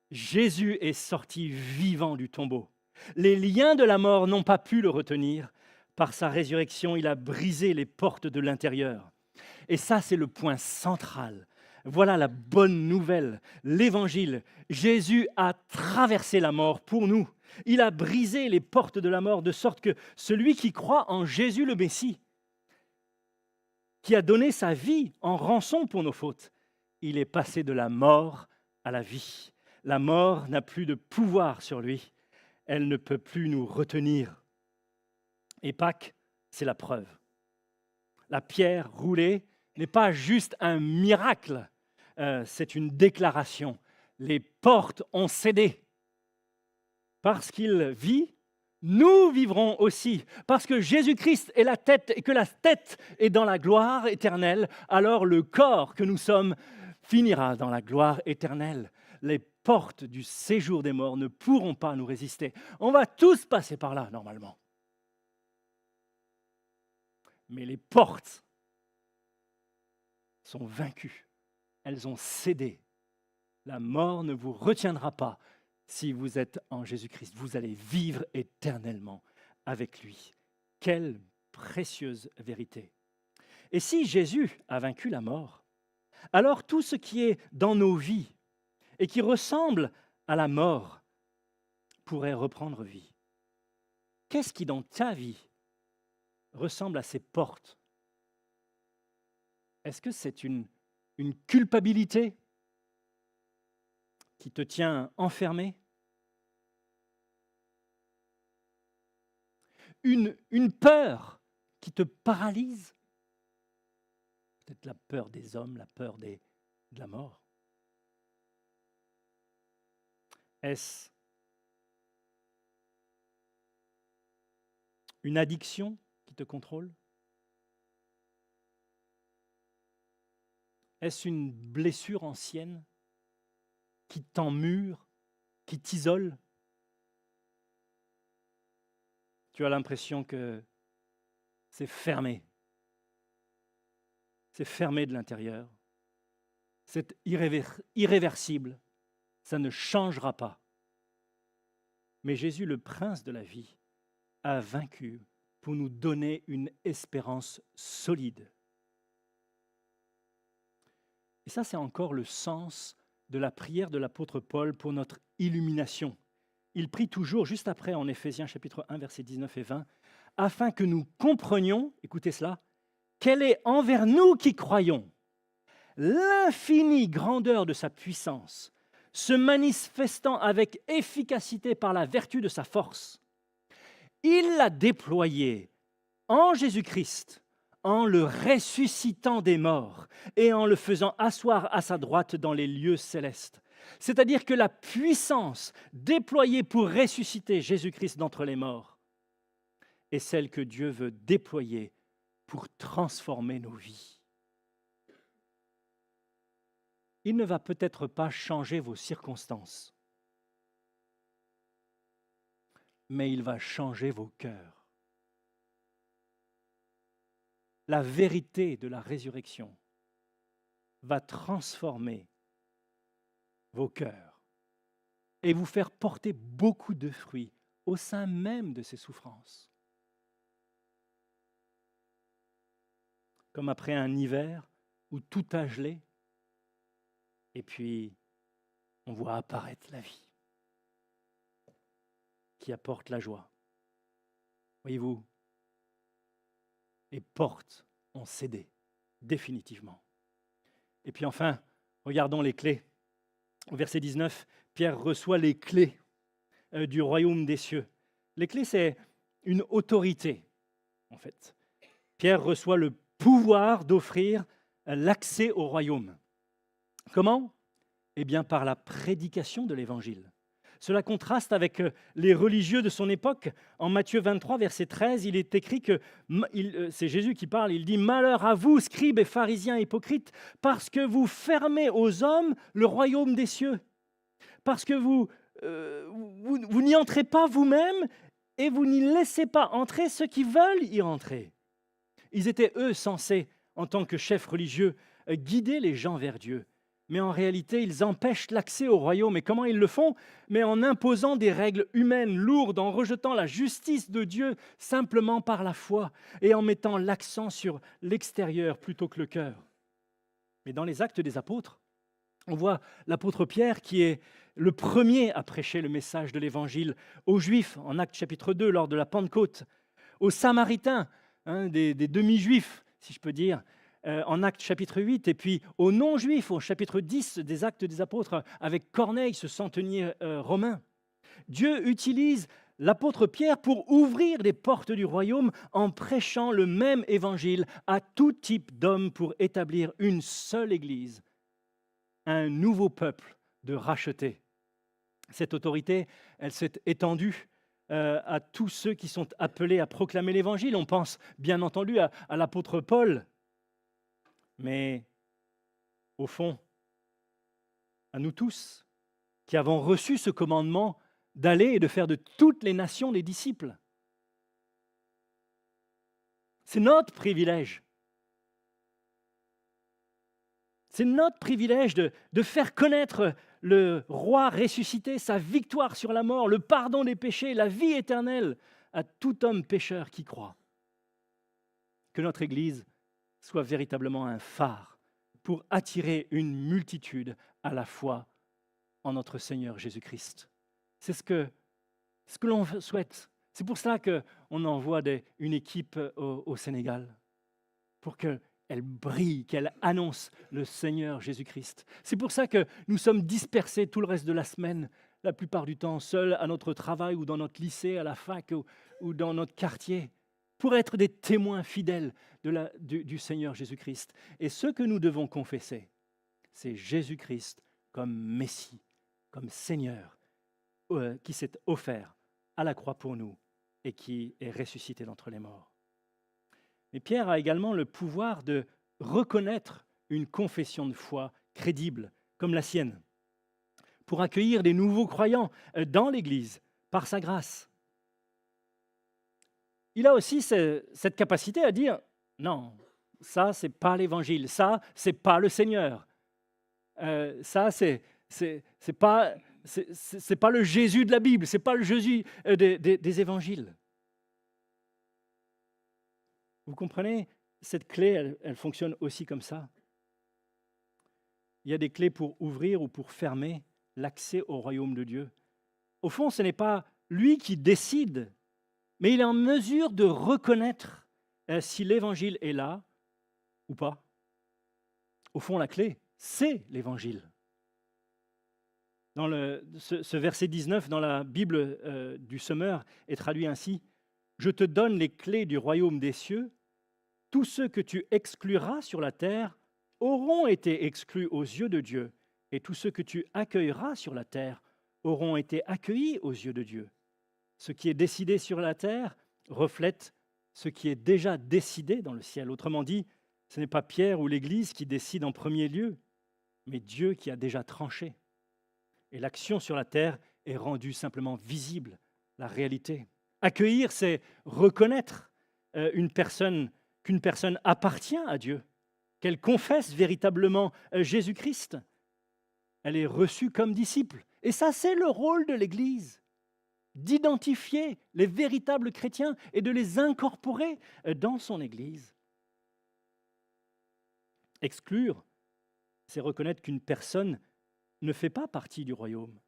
Jésus est sorti vivant du tombeau. Les liens de la mort n'ont pas pu le retenir. Par sa résurrection, il a brisé les portes de l'intérieur. Et ça, c'est le point central. Voilà la bonne nouvelle, l'Évangile. Jésus a traversé la mort pour nous. Il a brisé les portes de la mort de sorte que celui qui croit en Jésus le Messie, qui a donné sa vie en rançon pour nos fautes, il est passé de la mort à la vie. La mort n'a plus de pouvoir sur lui. Elle ne peut plus nous retenir. Et Pâques, c'est la preuve. La pierre roulée n'est pas juste un miracle, c'est une déclaration. Les portes ont cédé. Parce qu'il vit, nous vivrons aussi. Parce que Jésus-Christ est la tête et que la tête est dans la gloire éternelle, alors le corps que nous sommes finira dans la gloire éternelle. Les portes du séjour des morts ne pourront pas nous résister. On va tous passer par là, normalement. Mais les portes sont vaincues. Elles ont cédé. La mort ne vous retiendra pas si vous êtes en Jésus-Christ. Vous allez vivre éternellement avec lui. Quelle précieuse vérité. Et si Jésus a vaincu la mort, alors tout ce qui est dans nos vies et qui ressemble à la mort pourrait reprendre vie. Qu'est-ce qui, dans ta vie, ressemble à ces portes? Est-ce que c'est une une culpabilité qui te tient enfermé, une peur qui te paralyse, peut-être la peur des hommes, la peur de la mort. Est-ce une addiction qui te contrôle? Est-ce une blessure ancienne qui t'emmure, qui t'isole? Tu as l'impression que c'est fermé. C'est fermé de l'intérieur. C'est irréversible. Ça ne changera pas. Mais Jésus, le prince de la vie, a vaincu pour nous donner une espérance solide. Et ça, c'est encore le sens de la prière de l'apôtre Paul pour notre illumination. Il prie toujours, juste après, en Éphésiens chapitre 1, versets 19 et 20, afin que nous comprenions, écoutez cela, quelle est envers nous qui croyons l'infinie grandeur de sa puissance, se manifestant avec efficacité par la vertu de sa force. Il l'a déployée en Jésus-Christ, en le ressuscitant des morts et en le faisant asseoir à sa droite dans les lieux célestes. C'est-à-dire que la puissance déployée pour ressusciter Jésus-Christ d'entre les morts est celle que Dieu veut déployer pour transformer nos vies. Il ne va peut-être pas changer vos circonstances, mais il va changer vos cœurs. La vérité de la résurrection va transformer vos cœurs et vous faire porter beaucoup de fruits au sein même de ces souffrances. Comme après un hiver où tout a gelé, et puis on voit apparaître la vie qui apporte la joie. Voyez-vous, les portes ont cédé définitivement. Et puis enfin, regardons les clés. Au verset 19, Pierre reçoit les clés du royaume des cieux. Les clés, c'est une autorité, en fait. Pierre reçoit le pouvoir d'offrir l'accès au royaume. Comment? Eh bien, par la prédication de l'Évangile. Cela contraste avec les religieux de son époque. En Matthieu 23, verset 13, il est écrit que, c'est Jésus qui parle, il dit « Malheur à vous, scribes et pharisiens hypocrites, parce que vous fermez aux hommes le royaume des cieux, parce que vous n'y entrez pas vous-même et vous n'y laissez pas entrer ceux qui veulent y entrer. » Ils étaient, eux, censés, en tant que chefs religieux, guider les gens vers Dieu. Mais en réalité, ils empêchent l'accès au royaume. Et comment ils le font? Mais en imposant des règles humaines lourdes, en rejetant la justice de Dieu simplement par la foi et en mettant l'accent sur l'extérieur plutôt que le cœur. Mais dans les Actes des Apôtres, on voit l'apôtre Pierre qui est le premier à prêcher le message de l'Évangile aux Juifs, en Actes chapitre 2, lors de la Pentecôte, aux Samaritains, des demi-juifs, si je peux dire, en Actes chapitre 8, et puis aux non-juifs, au chapitre 10 des Actes des Apôtres, avec Corneille, ce centenier romain. Dieu utilise l'apôtre Pierre pour ouvrir les portes du royaume en prêchant le même évangile à tout type d'hommes pour établir une seule Église, un nouveau peuple de rachetés. Cette autorité, elle s'est étendue à tous ceux qui sont appelés à proclamer l'Évangile. On pense bien entendu à l'apôtre Paul, mais au fond, à nous tous qui avons reçu ce commandement d'aller et de faire de toutes les nations des disciples. C'est notre privilège. C'est notre privilège de faire connaître le roi ressuscité, sa victoire sur la mort, le pardon des péchés, la vie éternelle à tout homme pécheur qui croit. Que notre Église soit véritablement un phare pour attirer une multitude à la foi en notre Seigneur Jésus-Christ. C'est ce que l'on souhaite. C'est pour cela qu'on envoie une équipe au Sénégal, pour qu'elle elle brille, qu'elle annonce le Seigneur Jésus-Christ. C'est pour ça que nous sommes dispersés tout le reste de la semaine, la plupart du temps seuls à notre travail ou dans notre lycée, à la fac ou dans notre quartier, pour être des témoins fidèles du Seigneur Jésus-Christ. Et ce que nous devons confesser, c'est Jésus-Christ comme Messie, comme Seigneur, qui s'est offert à la croix pour nous et qui est ressuscité d'entre les morts. Mais Pierre a également le pouvoir de reconnaître une confession de foi crédible comme la sienne, pour accueillir des nouveaux croyants dans l'Église par sa grâce. Il a aussi cette capacité à dire « Non, ça, c'est pas l'Évangile, ça, c'est pas le Seigneur, ça, c'est pas le Jésus de la Bible, c'est pas le Jésus des Évangiles. » Vous comprenez? Cette clé, elle fonctionne aussi comme ça. Il y a des clés pour ouvrir ou pour fermer l'accès au royaume de Dieu. Au fond, ce n'est pas lui qui décide, mais il est en mesure de reconnaître si l'Évangile est là ou pas. Au fond, la clé, c'est l'Évangile. Dans ce verset 19, dans la Bible du Semeur, est traduit ainsi « Je te donne les clés du royaume des cieux. Tous ceux que tu excluras sur la terre auront été exclus aux yeux de Dieu, et tous ceux que tu accueilleras sur la terre auront été accueillis aux yeux de Dieu. Ce qui est décidé sur la terre reflète ce qui est déjà décidé dans le ciel. » Autrement dit, ce n'est pas Pierre ou l'Église qui décide en premier lieu, mais Dieu qui a déjà tranché. Et l'action sur la terre est rendue simplement visible, la réalité. Accueillir, c'est reconnaître qu'une personne appartient à Dieu, qu'elle confesse véritablement Jésus-Christ. Elle est reçue comme disciple. Et ça, c'est le rôle de l'Église, d'identifier les véritables chrétiens et de les incorporer dans son Église. Exclure, c'est reconnaître qu'une personne ne fait pas partie du royaume.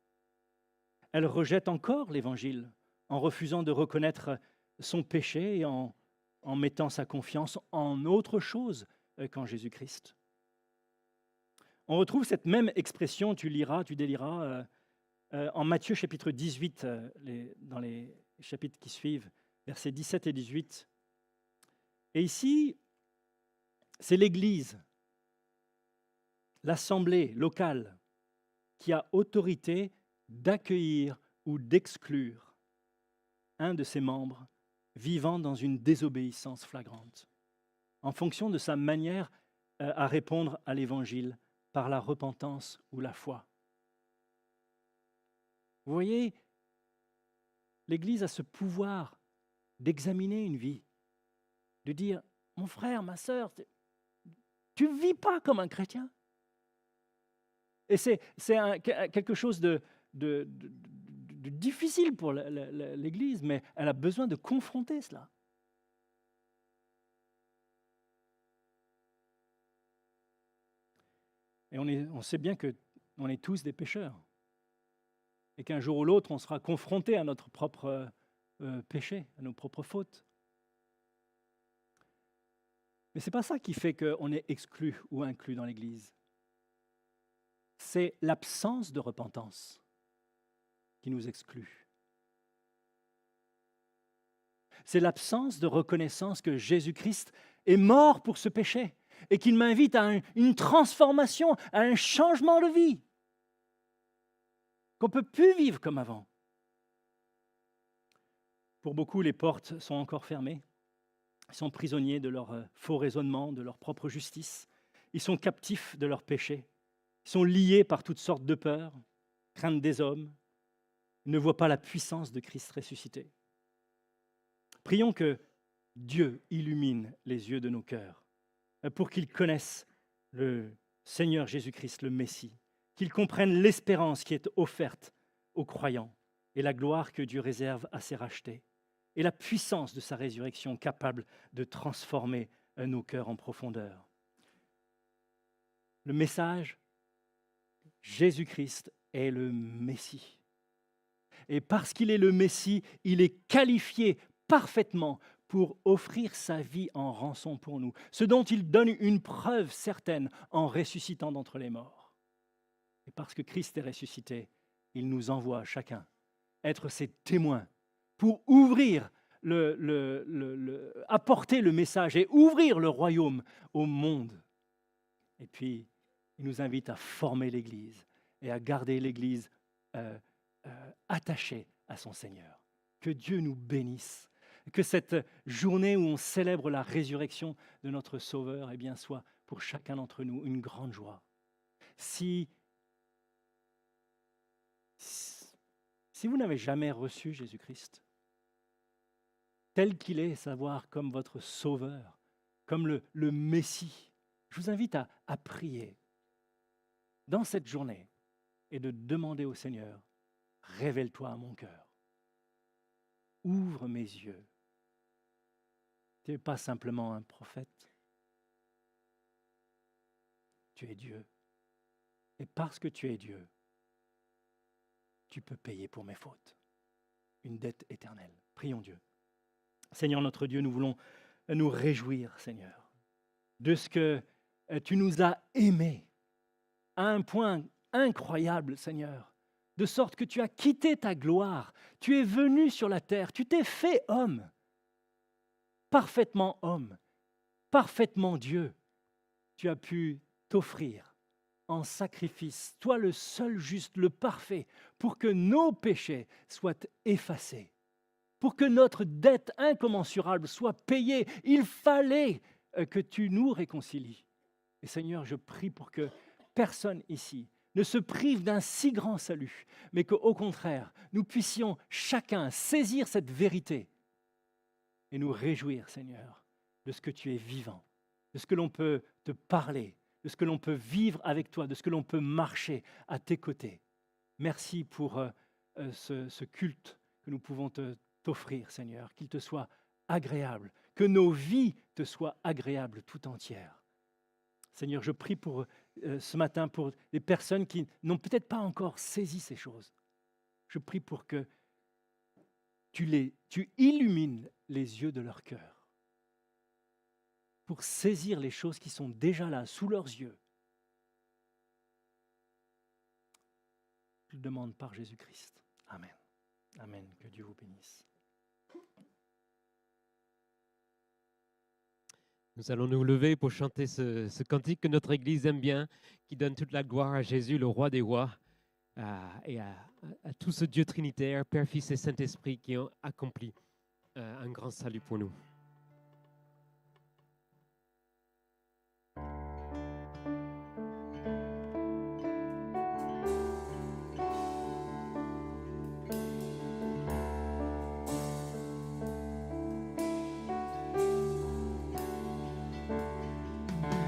Elle rejette encore l'Évangile en refusant de reconnaître son péché et en mettant sa confiance en autre chose qu'en Jésus-Christ. On retrouve cette même expression, tu déliras, en Matthieu chapitre 18, dans les chapitres qui suivent, versets 17 et 18. Et ici, c'est l'Église, l'assemblée locale, qui a autorité d'accueillir ou d'exclure un de ses membres vivant dans une désobéissance flagrante, en fonction de sa manière à répondre à l'Évangile par la repentance ou la foi. Vous voyez, l'Église a ce pouvoir d'examiner une vie, de dire « Mon frère, ma sœur, tu ne vis pas comme un chrétien. » Et c'est quelque chose de difficile pour l'Église, mais elle a besoin de confronter cela. Et on sait bien qu'on est tous des pécheurs, et qu'un jour ou l'autre, on sera confronté à notre propre péché, à nos propres fautes. Mais ce n'est pas ça qui fait qu'on est exclu ou inclus dans l'Église. C'est l'absence de repentance qui nous exclut. C'est l'absence de reconnaissance que Jésus-Christ est mort pour ce péché et qu'il m'invite à une transformation, à un changement de vie qu'on ne peut plus vivre comme avant. Pour beaucoup, les portes sont encore fermées. Ils sont prisonniers de leur faux raisonnement, de leur propre justice. Ils sont captifs de leurs péchés. Ils sont liés par toutes sortes de peurs, crainte des hommes. Ils ne voient pas la puissance de Christ ressuscité. Prions que Dieu illumine les yeux de nos cœurs pour qu'ils connaissent le Seigneur Jésus-Christ, le Messie, qu'ils comprennent l'espérance qui est offerte aux croyants et la gloire que Dieu réserve à ses rachetés et la puissance de sa résurrection capable de transformer nos cœurs en profondeur. Le message, Jésus-Christ est le Messie. Et parce qu'il est le Messie, il est qualifié parfaitement pour offrir sa vie en rançon pour nous, ce dont il donne une preuve certaine en ressuscitant d'entre les morts. Et parce que Christ est ressuscité, il nous envoie chacun être ses témoins pour ouvrir apporter le message et ouvrir le royaume au monde. Et puis, il nous invite à former l'Église et à garder l'Église attachée à son Seigneur. Que Dieu nous bénisse. Que cette journée où on célèbre la résurrection de notre Sauveur, eh bien, soit pour chacun d'entre nous une grande joie. Si vous n'avez jamais reçu Jésus-Christ, tel qu'il est, savoir comme votre Sauveur, comme le Messie, je vous invite à prier dans cette journée et de demander au Seigneur, révèle-toi à mon cœur, ouvre mes yeux. Tu n'es pas simplement un prophète, tu es Dieu. Et parce que tu es Dieu, tu peux payer pour mes fautes, une dette éternelle. Prions Dieu. Seigneur notre Dieu, nous voulons nous réjouir, Seigneur, de ce que tu nous as aimés à un point incroyable, Seigneur, de sorte que tu as quitté ta gloire, tu es venu sur la terre, tu t'es fait homme, parfaitement Dieu. Tu as pu t'offrir en sacrifice, toi le seul juste, le parfait, pour que nos péchés soient effacés, pour que notre dette incommensurable soit payée. Il fallait que tu nous réconcilies. Et Seigneur, je prie pour que personne ici ne se prive d'un si grand salut, mais qu'au contraire, nous puissions chacun saisir cette vérité et nous réjouir, Seigneur, de ce que tu es vivant, de ce que l'on peut te parler, de ce que l'on peut vivre avec toi, de ce que l'on peut marcher à tes côtés. Merci pour ce culte que nous pouvons t'offrir, Seigneur, qu'il te soit agréable, que nos vies te soient agréables tout entières. Seigneur, je prie pour ce matin pour des personnes qui n'ont peut-être pas encore saisi ces choses. Je prie pour que tu illumines les yeux de leur cœur, pour saisir les choses qui sont déjà là, sous leurs yeux. Je le demande par Jésus-Christ. Amen. Amen. Que Dieu vous bénisse. Nous allons nous lever pour chanter ce cantique que notre Église aime bien, qui donne toute la gloire à Jésus, le roi des rois, et à tout ce Dieu trinitaire, Père, Fils et Saint-Esprit, qui ont accompli un grand salut pour nous.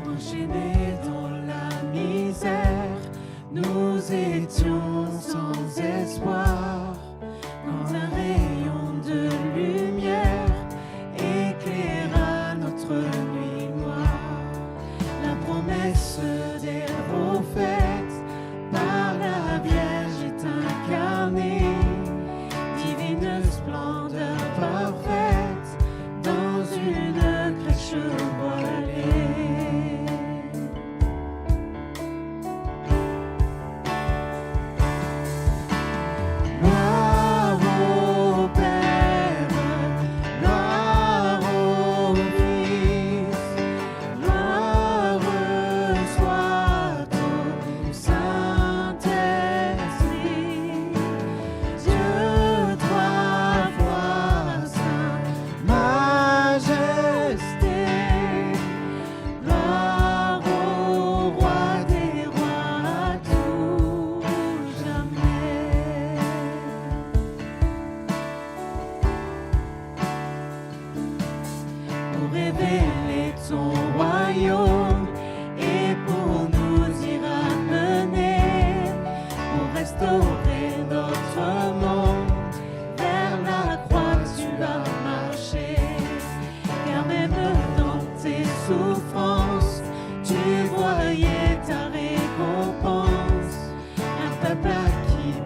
Enchaînés dans la misère, nous étions sans espoir, quand un rayon de lumière éclaira notre nuit noire. La promesse des prophètes par la Vierge est incarnée, divine splendeur parfaite dans une crèche voilée.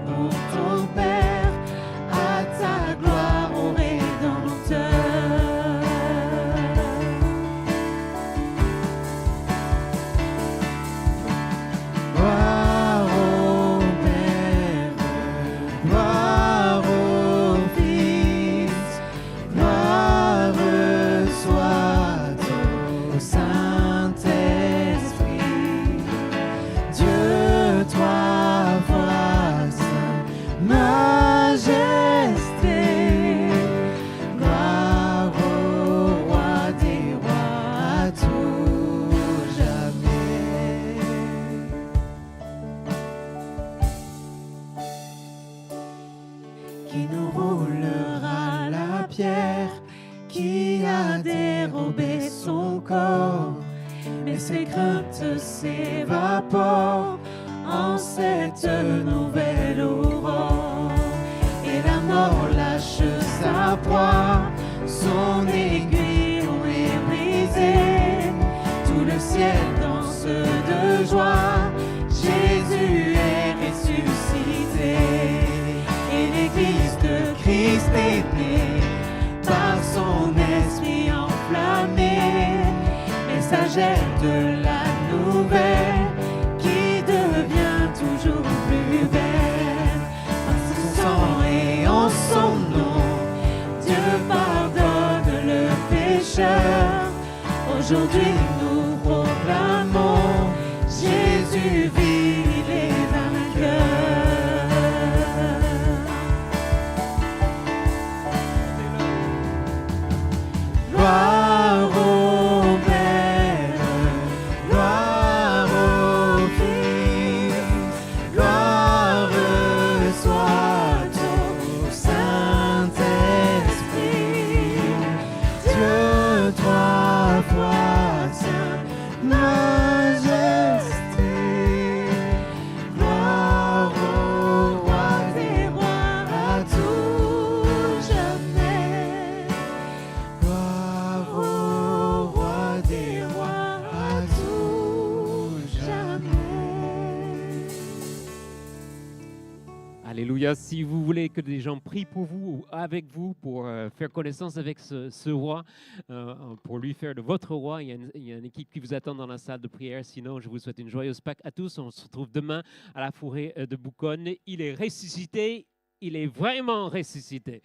Pour ton Père, à ta gloire, ô Rédempteur. a dérobé son corps, mais ses craintes s'évaporent en cette nouvelle aurore. Et la mort lâche sa proie, son aiguillon est brisé, tout le ciel danse de joie, Jésus est ressuscité. Et l'église de Christ est née, par son esprit enflammé, messagère de la nouvelle, qui devient toujours plus belle. En son sang et en son nom, Dieu pardonne le pécheur. Aujourd'hui nous proclamons, Jésus vit, il est vainqueur. Gloire au Père, gloire au Fils, gloire soit au Saint-Esprit. Dieu trois fois saint, majesté. Gloire au roi des rois à tout jamais. Gloire au roi des rois à tout jamais. Alléluia. Si vous voulez que des gens prient pour vous ou avec vous pour faire connaissance avec ce roi, pour lui faire de votre roi, il y a une équipe qui vous attend dans la salle de prière. Sinon, je vous souhaite une joyeuse Pâques à tous. On se retrouve demain à la forêt de Bouconne. Il est ressuscité. Il est vraiment ressuscité.